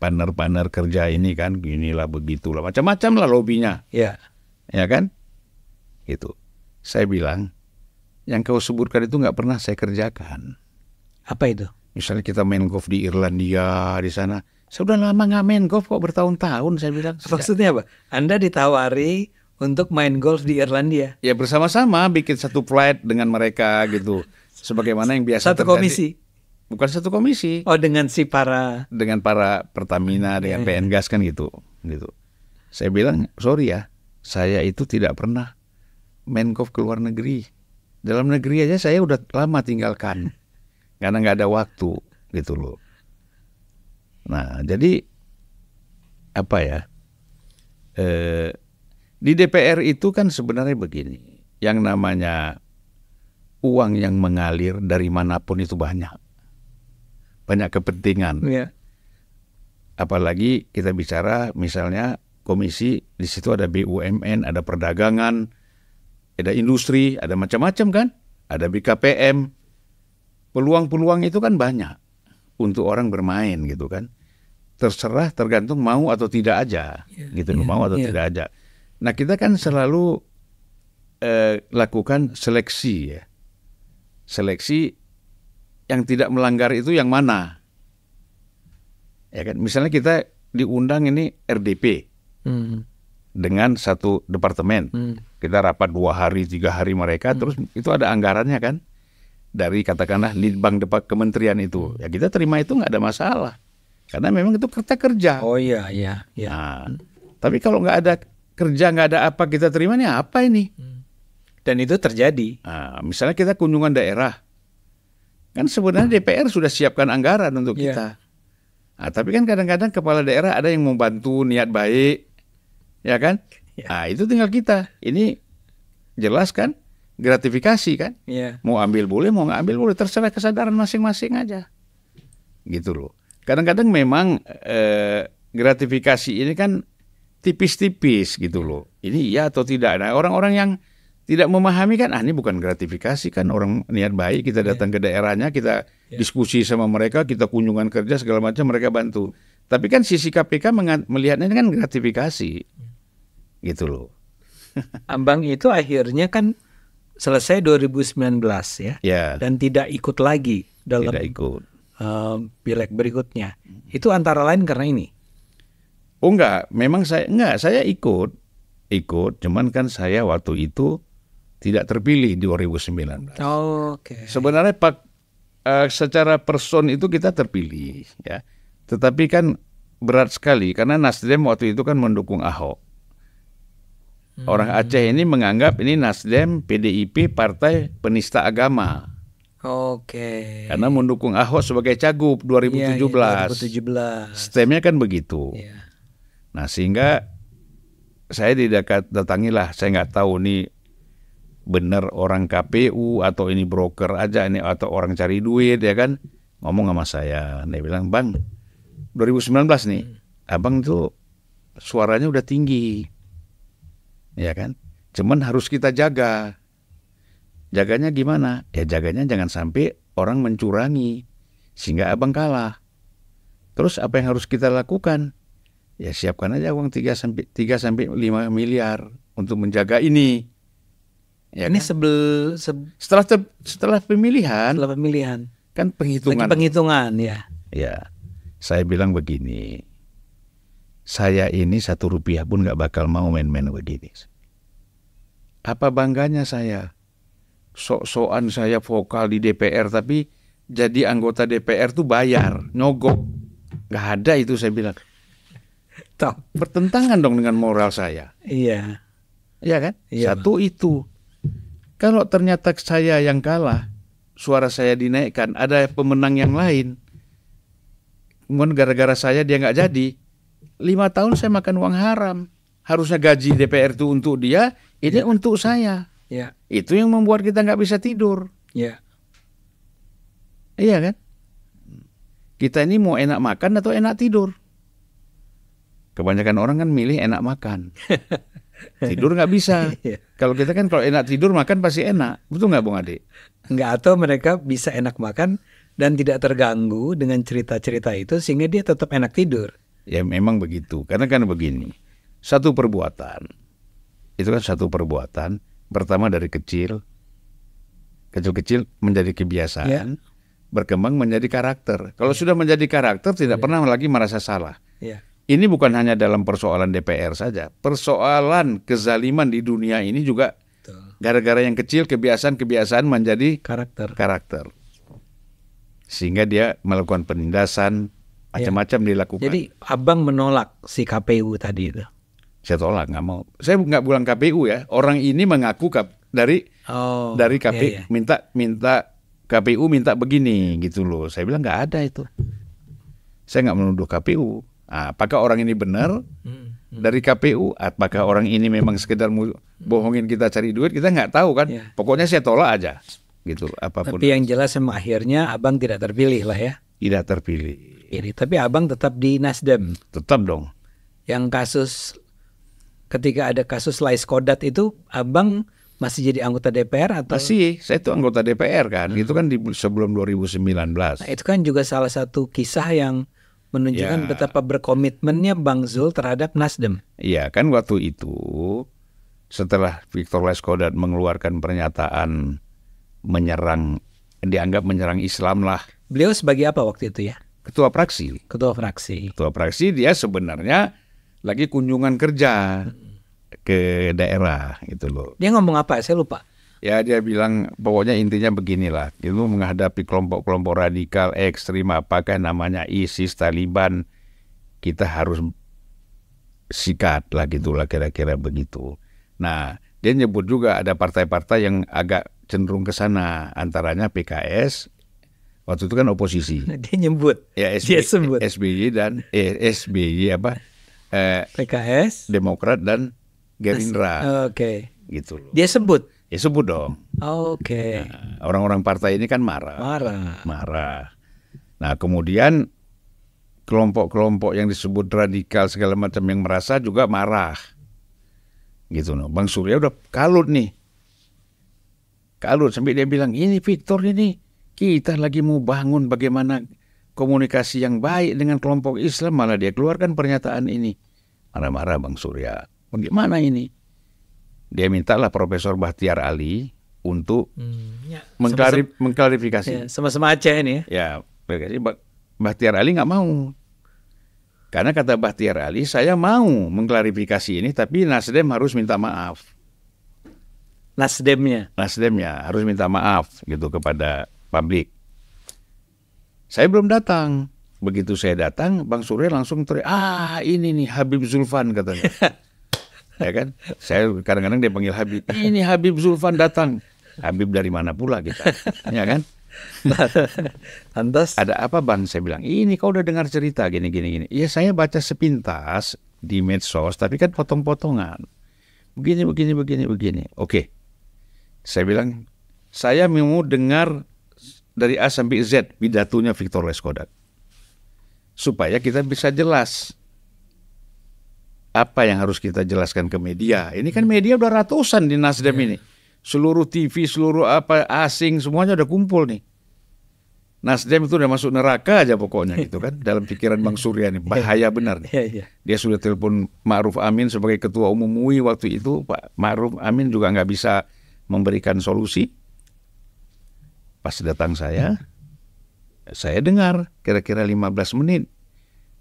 partner-partner kerja ini kan, inilah begitulah, macam-macam lah lobinya. Iya. Ya kan? Gitu. Saya bilang, yang kau sebutkan itu nggak pernah saya kerjakan. Apa itu? Misalnya kita main golf di Irlandia, di sana. Saya udah lama nggak main golf kok, bertahun-tahun, saya bilang. Maksudnya apa? Anda ditawari untuk main golf di Irlandia? Ya bersama-sama bikin satu flight dengan mereka gitu. Sebagaimana yang biasa Satu terjadi. komisi? Bukan satu komisi. Oh, dengan para Pertamina, dengan PN Gas kan gitu. Saya bilang, sorry ya, saya itu tidak pernah main golf ke luar negeri. Dalam negeri aja saya udah lama tinggalkan. Karena nggak ada waktu gitu loh. Nah, jadi apa ya? Di DPR itu kan sebenarnya begini. Yang namanya uang yang mengalir dari manapun itu banyak. Banyak kepentingan. Iya. Apalagi kita bicara misalnya komisi, di situ ada BUMN, ada perdagangan, ada industri, ada macam-macam kan, ada BKPM. Peluang-peluang itu kan banyak untuk orang bermain gitu kan. Terserah, tergantung mau atau tidak aja, mau atau tidak aja. Nah kita kan selalu lakukan seleksi ya, seleksi yang tidak melanggar itu yang mana, ya kan? Misalnya kita diundang ini RDP dengan satu departemen, kita rapat 2 hari 3 hari mereka, terus itu ada anggarannya kan, dari katakanlah Litbang kementerian itu, ya kita terima itu nggak ada masalah, karena memang itu kita kerja. Oh iya. Nah, tapi kalau nggak ada kerja, nggak ada apa, kita terima nih apa ini? Dan itu terjadi. Nah, misalnya kita kunjungan daerah, kan sebenarnya DPR sudah siapkan anggaran untuk kita. Nah, tapi kan kadang-kadang kepala daerah ada yang membantu niat baik, ya kan? Nah, itu tinggal kita. Ini jelas kan? Gratifikasi kan? Mau ambil boleh, mau nggak ambil boleh, terserah kesadaran masing-masing aja. Gitu loh. Kadang-kadang memang gratifikasi ini kan tipis-tipis gitu loh. Ini iya atau tidak. Nah, orang-orang yang tidak memahami kan, ini bukan gratifikasi kan, orang niat baik, kita datang ke daerahnya, kita diskusi sama mereka, kita kunjungan kerja segala macam, mereka bantu. Tapi kan sisi KPK melihatnya kan gratifikasi, gitu loh. Abang itu akhirnya kan selesai 2019 ya. Ya, Dan tidak ikut lagi dalam tidak ikut. pileg berikutnya. Itu antara lain karena ini. Oh enggak, memang saya ikut, cuman kan saya waktu itu tidak terpilih di 2019. Oke. Sebenarnya secara person itu kita terpilih, ya. Tetapi kan berat sekali karena Nasdem waktu itu kan mendukung Ahok. Orang Aceh ini menganggap ini Nasdem, PDIP, partai penista agama. Oke. Karena mendukung Ahok sebagai cagup 2017. Iya, 2017. Sistemnya kan begitu. Iya. Nah sehingga saya datangilah, saya nggak tahu nih benar orang KPU atau ini broker aja ini atau orang cari duit ya kan, ngomong sama saya, dia bilang, Bang 2019 nih, abang tuh suaranya udah tinggi, ya kan, cuman harus kita jaga. Jaganya gimana? Ya jaganya jangan sampai orang mencurangi sehingga abang kalah. Terus apa yang harus kita lakukan? Ya siapkan aja uang 3 sampai 5 miliar untuk menjaga ini. Ya Ini kan? Setelah pemilihan kan penghitungan. Lagi penghitungan ya. Ya, saya bilang begini, saya ini 1 rupiah pun nggak bakal mau main-main begini. Apa bangganya saya? Sok-sokan saya vokal di DPR tapi jadi anggota DPR tuh bayar, nyogok. Nggak ada itu saya bilang. Bertentangan dong dengan moral saya. Iya. Iya kan? Iya, Satu Bang. Itu. Kalau ternyata saya yang kalah, suara saya dinaikkan, ada pemenang yang lain. Kemudian gara-gara saya dia nggak jadi, 5 tahun saya makan uang haram. Harusnya gaji DPR itu untuk dia, ini untuk saya. Ya. Itu yang membuat kita nggak bisa tidur. Ya. Iya kan? Kita ini mau enak makan atau enak tidur? Kebanyakan orang kan milih enak makan. Tidur nggak bisa. Kalau kita kan kalau enak tidur makan pasti enak. Betul nggak Bung Ade? Nggak, atau mereka bisa enak makan dan tidak terganggu dengan cerita-cerita itu sehingga dia tetap enak tidur. Ya memang begitu. Karena kan begini. Satu perbuatan. Itu kan satu perbuatan. Pertama dari kecil. Kecil-kecil menjadi kebiasaan. Ya. Berkembang menjadi karakter. Kalau sudah menjadi karakter tidak pernah lagi merasa salah. Ya. Ini bukan hanya dalam persoalan DPR saja. Persoalan kezaliman di dunia ini juga gara-gara yang kecil kebiasaan-kebiasaan menjadi karakter. Sehingga dia melakukan penindasan, macam-macam dilakukan. Jadi abang menolak si KPU tadi itu? Saya tolak, nggak mau. Saya nggak bilang KPU ya. Orang ini mengaku dari KPU, minta KPU minta begini gitu loh. Saya bilang nggak ada itu. Saya nggak menuduh KPU. Apakah orang ini benar dari KPU? Apakah orang ini memang sekedar bohongin kita cari duit? Kita nggak tahu kan. Ya. Pokoknya saya tolak aja, gitu. Apapun. Tapi yang jelas akhirnya abang tidak terpilih lah ya. Tidak terpilih. Tapi abang tetap di Nasdem. Tetap dong. Yang ketika ada kasus Lais Kodat itu, abang masih jadi anggota DPR atau? Masih, saya itu anggota DPR kan. Itu kan sebelum 2019. Nah, itu kan juga salah satu kisah yang menunjukkan betapa berkomitmennya Bang Zul terhadap Nasdem. Iya, kan waktu itu setelah Victor Lais Kodat mengeluarkan pernyataan dianggap menyerang Islam lah. Beliau sebagai apa waktu itu ya? Ketua fraksi. Ketua fraksi dia sebenarnya lagi kunjungan kerja ke daerah gitu loh. Dia ngomong apa? Saya lupa. Ya dia bilang pokoknya intinya beginilah, itu menghadapi kelompok-kelompok radikal ekstrim apakah namanya ISIS, Taliban, kita harus sikat lah gitulah kira-kira begitu. Nah dia nyebut juga ada partai-partai yang agak cenderung ke sana, antaranya PKS, waktu itu kan oposisi. Dia nyebut. Ya SBY dan SBY apa? PKS, Demokrat dan Gerindra. Oke. Gitu loh. Dia sebut. Ya sebut dong. Oke. Nah, orang-orang partai ini kan marah. Nah kemudian kelompok-kelompok yang disebut radikal segala macam yang merasa juga marah. Gitu loh. Bang Surya udah kalut nih. Kalut sampai dia bilang, ini Victor ini kita lagi mau bangun bagaimana komunikasi yang baik dengan kelompok Islam, malah dia keluarkan pernyataan ini. Marah-marah Bang Surya. Bagaimana ini? Dia mintalah Profesor Bahtiar Ali untuk Ya. mengklarifikasi. Sama-sama Aceh ini ya. Ya, Bahtiar Ali nggak mau. Karena kata Bahtiar Ali, saya mau mengklarifikasi ini, tapi Nasdem harus minta maaf. Nasdemnya Harus minta maaf gitu kepada publik. Saya belum datang. Begitu saya datang, Bang Surya langsung teriak, ini nih Habib Zulfan katanya. Ya kan? Saya kadang-kadang dia panggil Habib. Ini Habib Zulfan datang. Habib dari mana pula kita? Ya kan? Lantas Ada apa Bang? Saya bilang, ini kau udah dengar cerita gini. Iya, saya baca sepintas di medsos, tapi kan potong-potongan. Begini. Oke. Saya bilang, saya mau dengar dari A sampai Z pidatonya Victor Leskodat. Supaya kita bisa jelas apa yang harus kita jelaskan ke media. Ini kan media udah ratusan di Nasdem ini. Seluruh TV, seluruh apa asing, semuanya udah kumpul nih. Nasdem itu udah masuk neraka aja pokoknya gitu kan. Dalam pikiran Bang Surya nih, bahaya benar nih. Dia sudah telepon Ma'ruf Amin sebagai ketua umum MUI waktu itu. Pak Ma'ruf Amin juga nggak bisa memberikan solusi. Pas datang saya dengar kira-kira 15 menit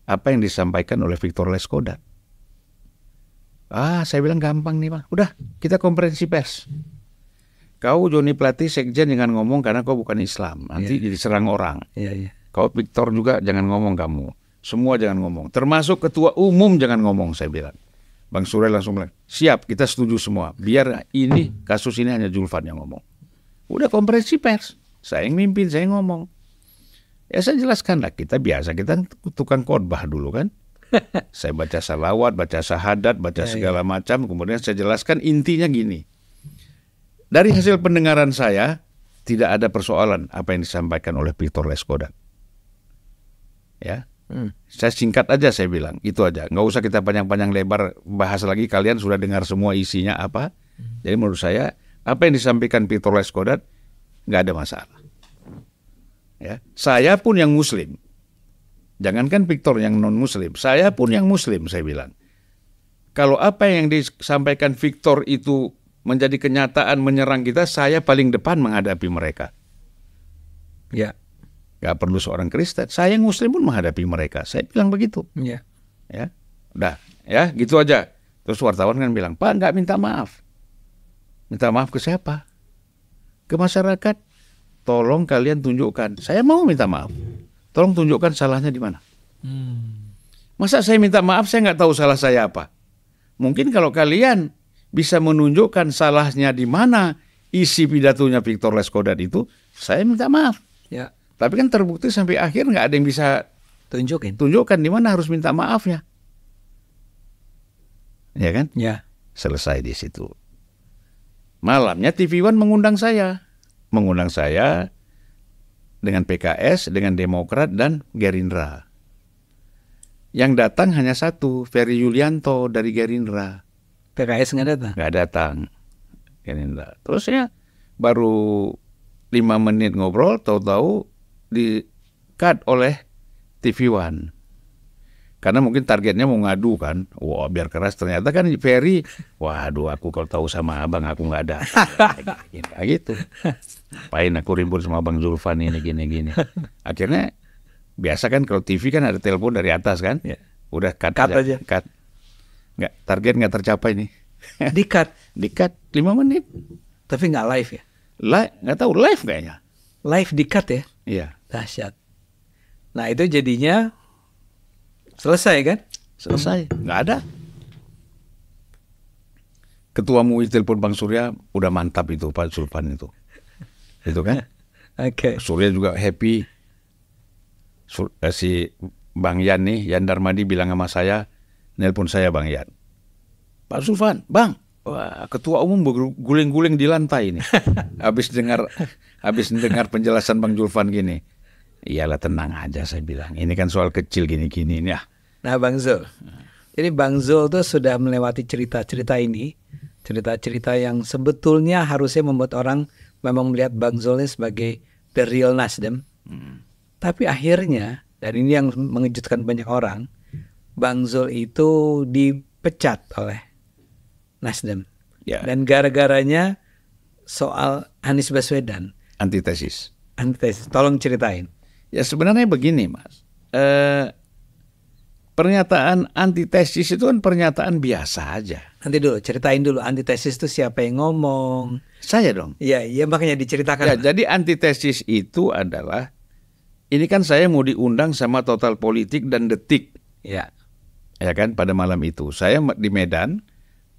apa yang disampaikan oleh Victor Leskodat. Saya bilang gampang nih Pak. Udah, kita konferensi pers. Kau Joni Plate sekjen jangan ngomong karena kau bukan Islam. Nanti jadi serang orang. Kau Victor juga jangan ngomong kamu. Semua jangan ngomong. Termasuk ketua umum jangan ngomong, saya bilang. Bang Surya langsung bilang, siap, kita setuju semua. Biar kasus ini hanya Zulfan yang ngomong. Udah konferensi pers. Saya yang mimpin, saya yang ngomong. Ya saya jelaskan lah, kita tukang khotbah dulu kan. Saya baca salawat, baca syahadat, baca segala macam. Kemudian saya jelaskan intinya gini. Dari hasil pendengaran saya, tidak ada persoalan apa yang disampaikan oleh Victor Leskodat. Ya, saya singkat aja saya bilang, itu aja. Nggak usah kita panjang-panjang lebar bahas lagi. Kalian sudah dengar semua isinya apa. Jadi menurut saya, apa yang disampaikan Victor Leskodat nggak ada masalah. Ya, saya pun yang Muslim. Jangankan Victor yang non-Muslim, saya pun yang Muslim, saya bilang. Kalau apa yang disampaikan Victor itu menjadi kenyataan menyerang kita, saya paling depan menghadapi mereka. Ya. Gak perlu seorang Kristen, saya yang Muslim pun menghadapi mereka. Saya bilang begitu. Ya. Ya, udah, ya gitu aja. Terus wartawan kan bilang, Pak nggak minta maaf. Minta maaf ke siapa? Ke masyarakat. Tolong kalian tunjukkan. Saya mau minta maaf. Tolong tunjukkan salahnya di mana. Masa saya minta maaf, saya nggak tahu salah saya apa. Mungkin kalau kalian bisa menunjukkan salahnya di mana isi pidatonya Victor Leskodat itu, saya minta maaf. Ya. Tapi kan terbukti sampai akhir nggak ada yang bisa tunjukkan di mana harus minta maafnya. Ya kan? Ya. Selesai di situ. Malamnya TV One mengundang saya dengan PKS, dengan Demokrat dan Gerindra. Yang datang hanya satu, Ferry Yulianto dari Gerindra. PKS nggak datang? Nggak datang, Gerindra. Terus ya baru 5 menit ngobrol, tahu-tahu di-cut oleh TV One. Karena mungkin targetnya mau ngadu kan. Wah biar keras, ternyata kan Ferry, waduh aku kalau tahu sama abang aku nggak ada. Gitu. Apain aku ribut sama Bang Zulfan ini gini-gini. Akhirnya biasa kan kalau TV kan ada telepon dari atas kan. Ya. Udah cut aja. Cut. Nggak, target nggak tercapai nih. Di-cut 5 menit. Tapi nggak live ya? Nggak tahu live kayaknya. Live di-cut ya? Iya. Dahsyat. Nah itu jadinya selesai kan? Selesai, nggak ada. Ketua MUI telepon Bang Surya, udah mantap itu Pak Zulfan itu. Itu kan? Oke. Surya juga happy. Si Bang Yan nih, Yan Darmadi bilang sama saya, nelpon saya Bang Yan. Pak Zulfan, Bang, wah, ketua umum guling-guling di lantai ini. Habis dengar penjelasan Bang Zulfan gini. Iyalah tenang aja saya bilang. Ini kan soal kecil gini-gini ya. Nah Bang Zul, jadi Bang Zul tuh sudah melewati cerita-cerita ini, cerita-cerita yang sebetulnya harusnya membuat orang memang melihat Bang Zul ini sebagai the real Nasdem. Tapi akhirnya, dan ini yang mengejutkan banyak orang, Bang Zul itu dipecat oleh Nasdem. Ya. Dan gara-garanya soal Anies Baswedan. Antitesis. Antitesis. Tolong ceritain. Ya sebenarnya begini Mas. Pernyataan antitesis itu kan pernyataan biasa aja. Nanti dulu, ceritain dulu antitesis itu siapa yang ngomong. Saya dong. Iya, makanya diceritakan. Ya, jadi antitesis itu adalah, ini kan saya mau diundang sama Total Politik dan Detik. Ya. Ya kan, pada malam itu. Saya di Medan,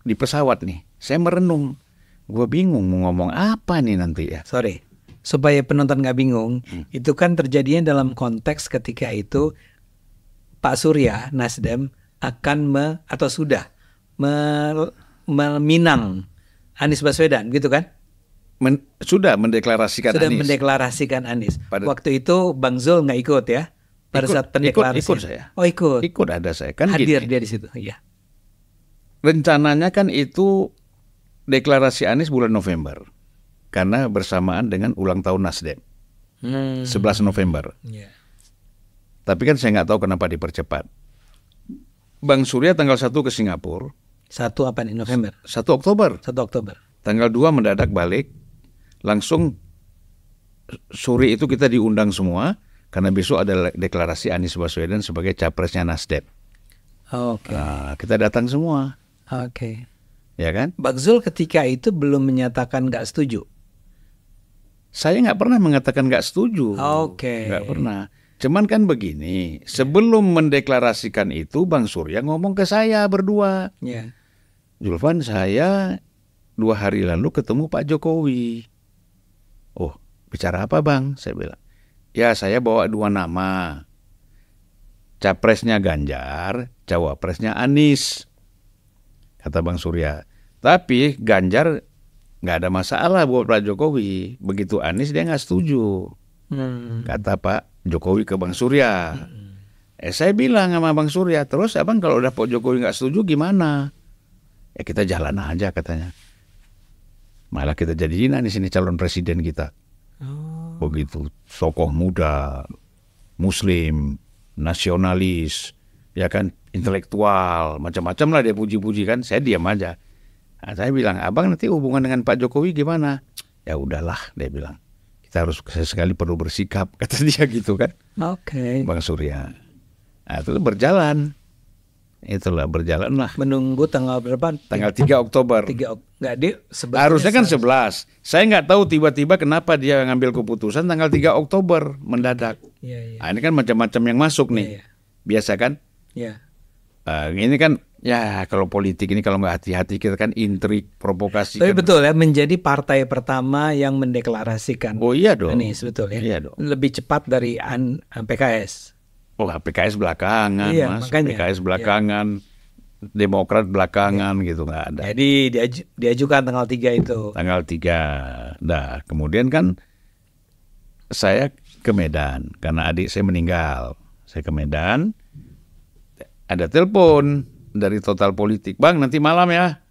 di pesawat nih. Saya merenung. Gue bingung mau ngomong apa nih nanti ya. Sorry, supaya penonton nggak bingung, itu kan terjadinya dalam konteks ketika itu Pak Surya, Nasdem, akan atau sudah meminang Anies Baswedan, gitu kan? Sudah mendeklarasikan Sudah Anies. mendeklarasikan Anies. Waktu itu Bang Zul nggak ikut ya? Pada saat pendeklarasian. Ikut saya. Oh ikut. Ikut ada saya. Kan hadir gini, dia di situ. Iya. rencananya kan itu deklarasi Anies bulan November. Karena bersamaan dengan ulang tahun Nasdem. 11 November. Iya. Tapi kan saya nggak tahu kenapa dipercepat. Bang Surya tanggal 1 ke Singapura. 1 apa nih November? 1 Oktober. 1 Oktober. Tanggal 2 mendadak balik. Langsung sore itu kita diundang semua. Karena besok ada deklarasi Anies Baswedan sebagai capresnya Nasdem. Oke. Nah, kita datang semua. Oke. Ya kan? Bang Zul ketika itu belum menyatakan nggak setuju. Saya nggak pernah mengatakan nggak setuju. Oke. Nggak pernah. Cuman kan begini, sebelum mendeklarasikan itu Bang Surya ngomong ke saya berdua. Iya. Zulfan, saya 2 hari lalu ketemu Pak Jokowi. Oh, bicara apa Bang? Saya bilang. Ya, saya bawa 2 nama. Capresnya Ganjar, cawapresnya Anies. Kata Bang Surya. Tapi Ganjar nggak ada masalah buat Pak Jokowi. Begitu Anies dia nggak setuju. Kata Pak Jokowi ke Bang Surya. Saya bilang sama Bang Surya, terus abang kalau udah Pak Jokowi nggak setuju gimana? Ya kita jalan aja katanya. Malah kita jadiin Anies ini calon presiden kita. Begitu, tokoh muda, Muslim, nasionalis, ya kan, intelektual, macam-macam lah dia puji-puji kan. Saya diam aja. Nah, saya bilang, abang nanti hubungan dengan Pak Jokowi gimana? Ya udahlah, dia bilang. Kita harus sesekali perlu bersikap, kata dia gitu kan. Oke. Bang Surya. Nah, itu berjalan. Itulah berjalan lah. Menunggu tanggal berapa? Tanggal 3 Oktober. 3 nggak dia Harusnya kan 11. Saya nggak tahu tiba-tiba kenapa dia ngambil keputusan tanggal 3 Oktober mendadak. Iya. Nah, ini kan macam-macam yang masuk nih. Iya. Biasa kan? Iya. Ini kan ya kalau politik ini kalau nggak hati-hati kita kan intrik, provokasi. Tapi kan. betul ya, menjadi partai pertama yang mendeklarasikan. Oh iya dong. Anies, betul ya. Iya dong. Lebih cepat dari PKS. Oh PKS belakangan, Iya, Mas. makanya. PKS belakangan, Demokrat belakangan gitu nggak ada. Jadi diajukan tanggal 3 itu. Tanggal 3. Nah, kemudian kan saya ke Medan karena adik saya meninggal. Saya ke Medan. Ada telepon dari Total Politik. Bang, nanti malam ya.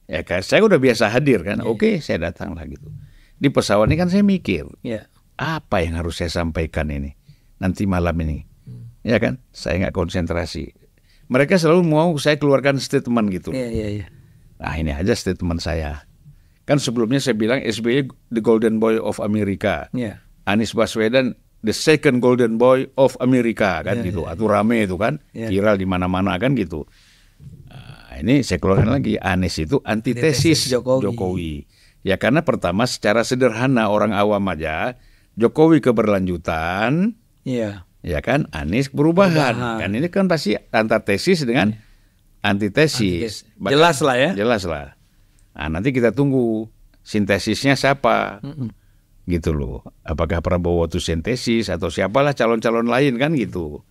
Ya kan saya udah biasa hadir kan. Oke, saya datang lah gitu. Di pesawat ini kan saya mikir, Iya. apa yang harus saya sampaikan ini nanti malam ini. Ya kan? Saya nggak konsentrasi. Mereka selalu mau saya keluarkan statement gitu. Iya. Nah, ini aja statement saya. Kan sebelumnya saya bilang SBY the golden boy of America. Iya. Anies Baswedan the second golden boy of America kan gitu. Atau rame itu kan, viral di mana-mana kan gitu. Nah, ini saya keluarkan lagi, Anies itu antitesis Jokowi. Ya karena pertama secara sederhana orang awam aja, Jokowi keberlanjutan, Iya. ya kan, Anies perubahan. Kan ini kan pasti antithesis dengan antitesis. Jelas lah ya. Jelas lah. Nah, nanti kita tunggu sintesisnya siapa. Gitu loh. Apakah Prabowo itu sintesis atau siapalah calon-calon lain kan gitu.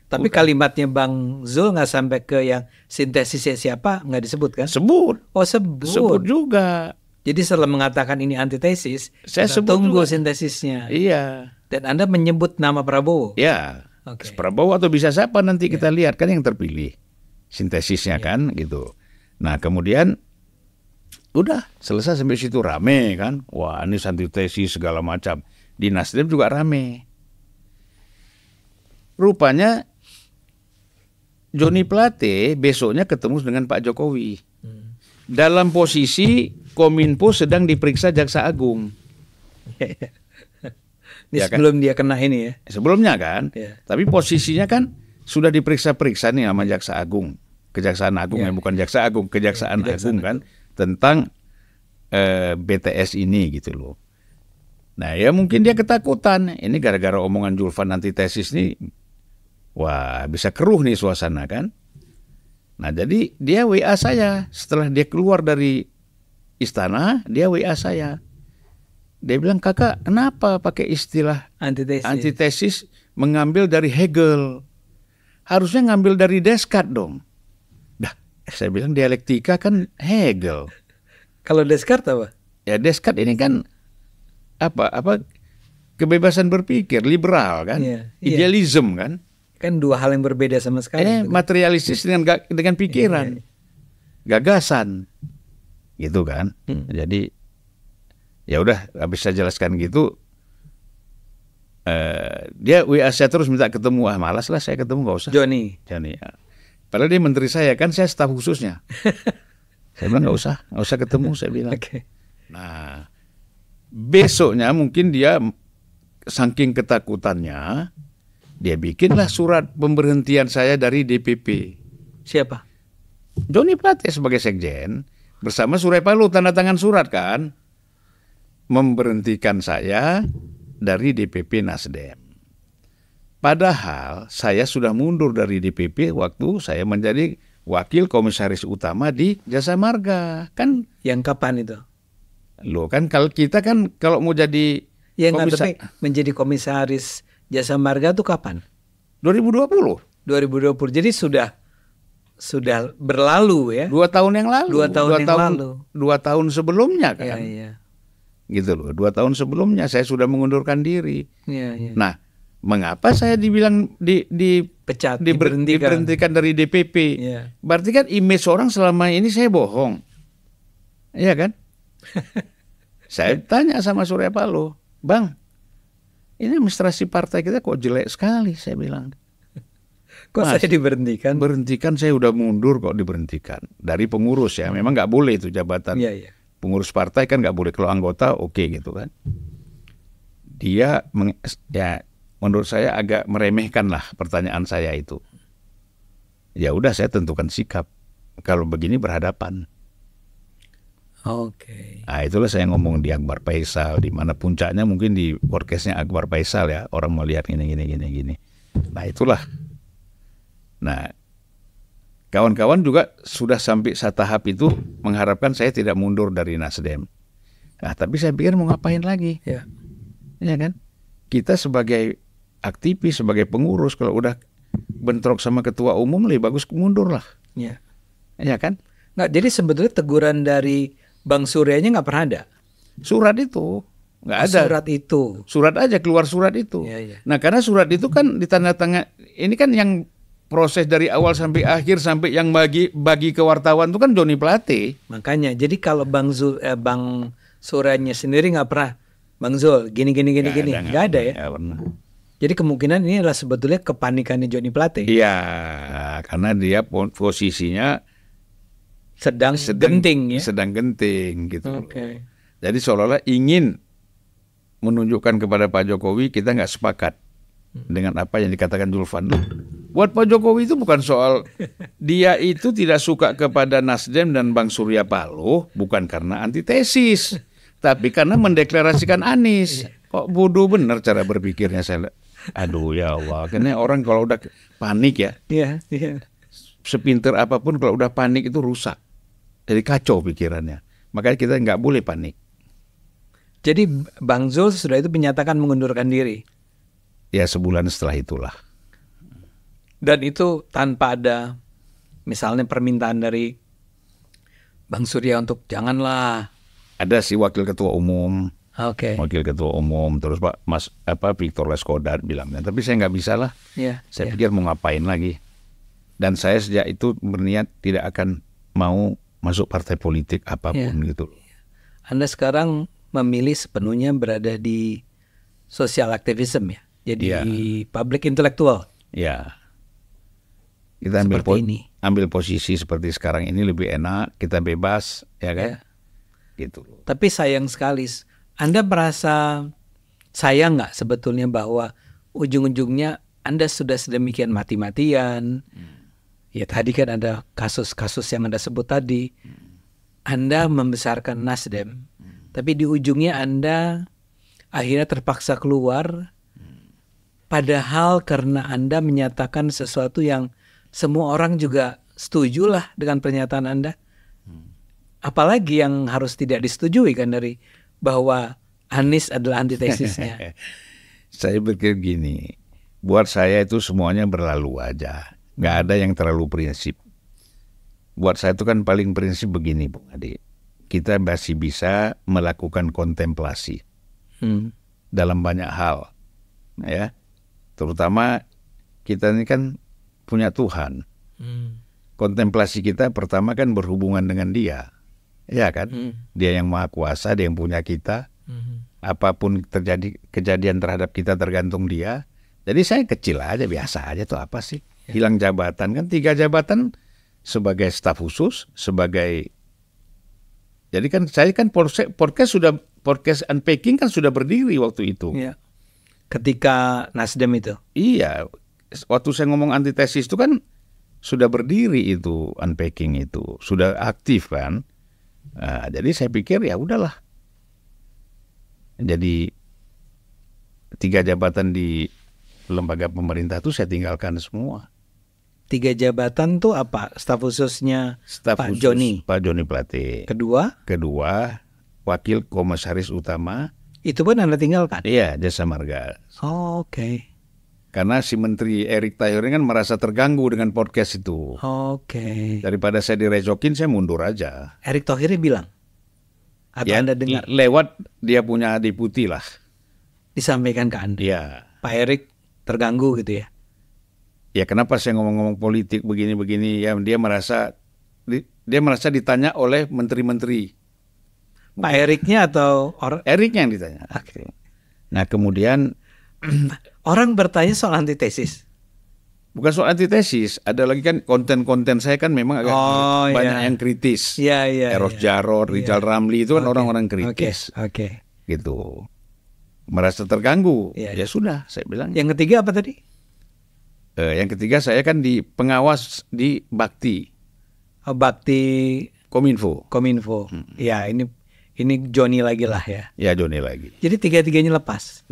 Tapi kalimatnya Bang Zul nggak sampai ke yang sintesisnya siapa, nggak disebut kan? Sebut. Oh sebut. Sebut juga. Jadi setelah mengatakan ini antitesis, Saya kita sebut tunggu juga. sintesisnya. Iya. Dan Anda menyebut nama Prabowo. Ya. Oke. Prabowo atau bisa siapa nanti kita lihat kan yang terpilih. Sintesisnya kan gitu. Nah, kemudian udah selesai sampai situ rame kan. Wah, ini antitesis segala macam. Di Nasdem juga rame. Rupanya Joni Plate besoknya ketemu dengan Pak Jokowi. dalam posisi Kominfo sedang diperiksa Jaksa Agung. Ini Ya kan? sebelum dia kena ini ya. Sebelumnya kan, Ya. tapi posisinya kan sudah diperiksa-periksa nih sama Jaksa Agung, Kejaksaan Agung Ya. bukan Jaksa Agung, Kejaksaan Kejaksaan Agung kan, tentang BTS ini gitu loh. Nah ya mungkin dia ketakutan, ini gara-gara omongan Julvan antitesis nih, wah bisa keruh nih suasana kan. Nah jadi dia WA saya, setelah dia keluar dari istana, dia WA saya. Dia bilang, kakak kenapa pakai istilah Antitesis. antitesis mengambil dari Hegel? Harusnya ngambil dari Descartes dong. Dah, saya bilang dialektika kan Hegel. Kalau Descartes apa? Ya Descartes ini kan apa kebebasan berpikir, liberal kan, Iya, iya. idealism kan, Kan dua hal yang berbeda sama sekali. gitu kan. materialistis dengan pikiran, gagasan, gitu kan. Jadi ya udah habis saya jelaskan gitu, dia WA saya terus minta ketemu. Malas lah saya ketemu, nggak usah. Johnny. Johnny, ya. Padahal dia menteri saya kan, saya staf khususnya. Saya bilang nggak usah ketemu, saya bilang. Oke. Nah, besoknya mungkin dia saking ketakutannya, dia bikinlah surat pemberhentian saya dari DPP. Siapa? Johnny Plate sebagai sekjen bersama Surya Paloh tanda tangan surat kan, memberhentikan saya dari DPP Nasdem. Padahal saya sudah mundur dari DPP waktu saya menjadi wakil komisaris utama di Jasa Marga. Kan Yang kapan itu? lo kan kalau kita kan kalau mau jadi Ya nggak, tapi menjadi komisaris Jasa Marga itu kapan? 2020, 2020. Jadi sudah berlalu ya. 2 tahun yang lalu. 2 tahun yang lalu. 2 tahun sebelumnya Iya, kan. iya. Gitu loh. 2 tahun sebelumnya saya sudah mengundurkan diri. Iya, iya. Nah, mengapa saya dibilang Pecat, diberhentikan. diberhentikan dari DPP? Iya. Berarti kan image orang selama ini saya bohong. Iya kan? Saya tanya sama Surya Paloh, Bang, ini administrasi partai kita kok jelek sekali, saya bilang. Kok Mas, saya diberhentikan? Berhentikan, saya udah mundur kok diberhentikan. Dari pengurus ya, memang nggak boleh itu jabatan. Iya, iya. Pengurus partai kan nggak boleh, kalau anggota oke gitu kan. Dia ya menurut saya agak meremehkan lah pertanyaan saya itu. Ya udah saya tentukan sikap. Kalau begini berhadapan. Oke. Nah itulah saya ngomong di Akbar Faisal, di mana puncaknya mungkin di podcastnya Akbar Faisal ya, orang melihat gini. Nah itulah. Nah kawan-kawan juga sudah sampai tahap itu mengharapkan saya tidak mundur dari Nasdem. Nah tapi saya pikir mau ngapain lagi? Ya. Ya kan? Kita sebagai aktivis, sebagai pengurus, kalau udah bentrok sama ketua umum lebih bagus mundur lah. Ya. Ya kan? Nggak, jadi sebetulnya teguran dari Bang Suryanya nggak pernah ada. Surat itu nggak ada. Surat itu. Surat aja, keluar surat itu. Iya, iya. Nah karena surat itu kan ditandatangan, ini kan yang proses dari awal sampai akhir sampai yang bagi ke wartawan itu kan Johnny Plate. Makanya, jadi kalau Bang Suryanya sendiri nggak pernah, Bang Zul, gini, nggak ada ya. Nggak pernah. Jadi kemungkinan ini adalah sebetulnya kepanikannya Johnny Plate. Iya, karena dia posisinya Sedang genting ya. sedang genting gitu. Oke. Jadi seolah-olah ingin menunjukkan kepada Pak Jokowi kita nggak sepakat dengan apa yang dikatakan Julvan. Buat Pak Jokowi itu bukan soal dia itu tidak suka kepada Nasdem dan Bang Surya Paloh bukan karena antitesis, tapi karena mendeklarasikan Anies. Kok bodoh bener cara berpikirnya saya. Aduh ya Allah, karena orang kalau udah panik ya, Iya, iya. sepinter apapun kalau udah panik itu rusak. Jadi kacau pikirannya. Makanya kita nggak boleh panik. Jadi Bang Zul sudah itu menyatakan mengundurkan diri. Ya sebulan setelah itulah. Dan itu tanpa ada misalnya permintaan dari Bang Surya untuk janganlah. Ada si wakil ketua umum, Oke. wakil ketua umum, terus Pak Victor Leskodat bilangnya. Tapi saya nggak bisa lah. Iya. Saya pikir mau ngapain lagi. Dan saya sejak itu berniat tidak akan mau masuk partai politik apapun gitu. Anda sekarang memilih sepenuhnya berada di social activism ya. Jadi Iya. public intellectual. Ya. Kita ambil Seperti ini. ambil posisi seperti sekarang ini lebih enak, kita bebas, ya kan? Gitu. Tapi sayang sekali, Anda merasa sayang nggak sebetulnya bahwa ujung-ujungnya Anda sudah sedemikian mati-matian? Ya tadi kan ada kasus-kasus yang Anda sebut tadi. Anda membesarkan Nasdem, tapi di ujungnya Anda akhirnya terpaksa keluar, padahal karena Anda menyatakan sesuatu yang semua orang juga setuju lah dengan pernyataan Anda. Apalagi yang harus tidak disetujui kan dari bahwa Anies adalah antitesisnya. Saya pikir gini, buat saya itu semuanya berlalu aja. Nggak ada yang terlalu prinsip. Buat saya itu kan paling prinsip begini, Bung Adi. Kita masih bisa melakukan kontemplasi dalam banyak hal, ya. Terutama kita ini kan punya Tuhan. Kontemplasi kita pertama kan berhubungan dengan Dia, ya kan? Dia yang maha kuasa, Dia yang punya kita. Apapun terjadi kejadian terhadap kita tergantung Dia. Jadi saya kecil aja, biasa aja tuh apa sih? Hilang jabatan kan 3 jabatan sebagai staf khusus, sebagai. Jadi kan saya kan podcast Unpacking kan sudah berdiri waktu itu. Ya. Ketika Nasdem itu. Iya, waktu saya ngomong antitesis itu kan sudah berdiri itu Unpacking itu, sudah aktif kan. Nah, jadi saya pikir ya udahlah. Jadi 3 jabatan di lembaga pemerintah itu saya tinggalkan semua. 3 jabatan tuh apa? Staf khususnya Staf Pak khusus Joni. Pak Joni Plate. Kedua, Wakil Komisaris Utama. itu pun Anda tinggalkan? Iya, Jasa Marga. Oh, oke. Karena si Menteri Erick Thohir ini kan merasa terganggu dengan podcast itu. Oke. Daripada saya direcokin, saya mundur aja. Erick Thohir bilang? Atau Ya, Anda dengar? lewat dia punya deputi lah. Disampaikan ke Anda? Iya. Pak Erick terganggu gitu ya? Ya kenapa saya ngomong-ngomong politik begini-begini? Ya dia merasa ditanya oleh menteri-menteri. Pak Eriknya atau orang? Eriknya yang ditanya. Oke. Nah kemudian Orang bertanya soal antitesis. bukan soal antitesis, ada lagi kan konten-konten saya kan memang agak banyak yang kritis. Iya, iya. Eros Jarod, Rizal Ramli itu kan orang-orang kritis. Oke. Gitu. Merasa terganggu. Iya. Ya sudah, saya bilang. Yang ketiga apa tadi? Yang ketiga saya kan di pengawas di Bakti Bakti Kominfo. Ya, ini Joni lagi lah ya. Ya Joni lagi. Jadi 3-3-nya lepas.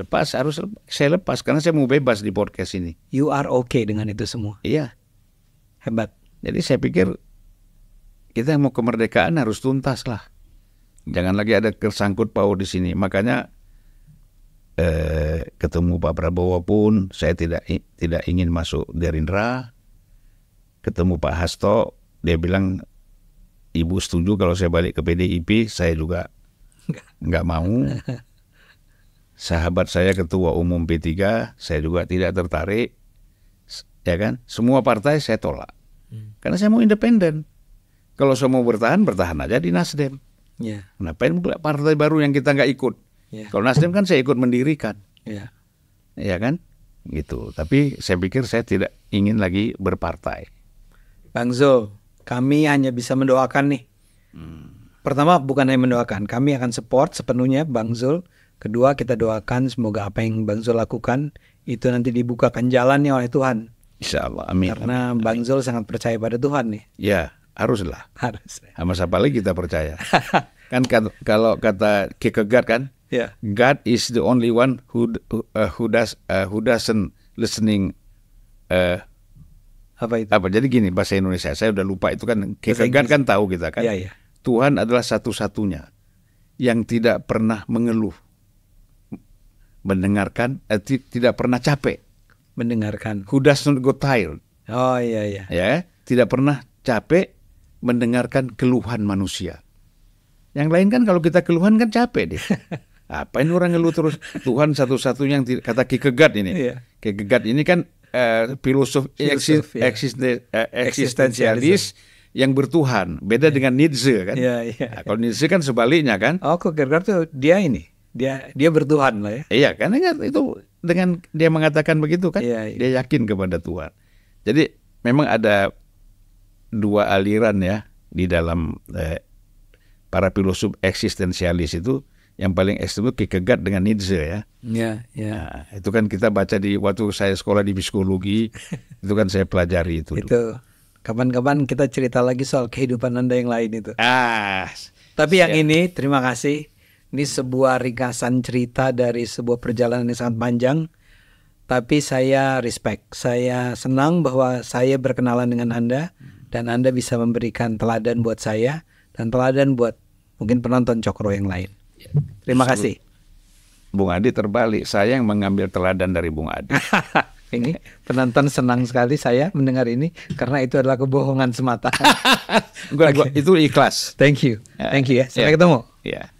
Saya lepas karena saya mau bebas di podcast ini. You are okay dengan itu semua. Iya. Hebat. Jadi saya pikir kita mau kemerdekaan harus tuntas lah. Jangan lagi ada tersangkut paut di sini. Makanya ketemu Pak Prabowo pun saya tidak ingin masuk Gerindra. Ketemu Pak Hasto, dia bilang Ibu setuju kalau saya balik ke PDIP, saya juga nggak mau. Sahabat saya Ketua Umum P3, saya juga tidak tertarik. Ya kan? Semua partai saya tolak. Karena saya mau independen. Kalau saya mau bertahan aja di Nasdem. Ya. Ngapain partai baru yang kita nggak ikut? Ya. Kalau Nasdem kan saya ikut mendirikan. Ya. Ya kan? Gitu. Tapi saya pikir saya tidak ingin lagi berpartai. Bang Zul, kami hanya bisa mendoakan nih. Pertama, bukan hanya mendoakan, kami akan support sepenuhnya Bang Zul. Kedua, kita doakan semoga apa yang Bang Zul lakukan itu nanti dibukakan jalannya oleh Tuhan. Insya Allah, amin. Karena Bang Zul sangat percaya pada Tuhan nih. Ya, haruslah. Harus. Sama siapa lagi kita percaya. Kan kalau kata Kierkegaard kan, Ya. God is the only one who doesn't listening. Apa itu? Jadi gini bahasa Indonesia, saya udah lupa itu kan. Kierkegaard kan tahu kita kan. Iya, iya. Tuhan adalah satu-satunya yang tidak pernah mengeluh, mendengarkan, tidak pernah capek. Mendengarkan. Who does not go tired. Oh iya, iya. Ya, tidak pernah capek mendengarkan keluhan manusia. Yang lain kan kalau kita keluhan kan capek deh. Apa ini orang ngeluh terus? Tuhan satu-satunya yang kata Kierkegaard ini. Iya. Kierkegaard ini kan filosof eksistensialis yang bertuhan. Beda dengan Nietzsche kan. Iya, iya. Nah, kalau Nietzsche kan sebaliknya kan. Oh, Kierkegaard tuh dia bertuhan lah ya. Iya, karena kan itu dengan dia mengatakan begitu kan, Iya, iya. dia yakin kepada Tuhan. Jadi memang ada dua aliran ya di dalam para filosof eksistensialis itu. Yang paling ekstrem itu Kierkegaard dengan Nietzsche ya. Ya. Nah, itu kan kita baca waktu saya sekolah di psikologi, itu kan saya pelajari itu. Itu. Kapan-kapan kita cerita lagi soal kehidupan Anda yang lain itu. Tapi yang ini, terima kasih. Ini sebuah ringkasan cerita dari sebuah perjalanan yang sangat panjang. Tapi saya respect. Saya senang bahwa saya berkenalan dengan Anda. Dan Anda bisa memberikan teladan buat saya. Dan teladan buat mungkin penonton Cokro yang lain. Terima kasih. Bung Adi terbalik, saya yang mengambil teladan dari Bung Adi. Ini penonton senang sekali saya mendengar ini karena itu adalah kebohongan semata. Itu ikhlas. Thank you ya. Sampai ketemu. Ya.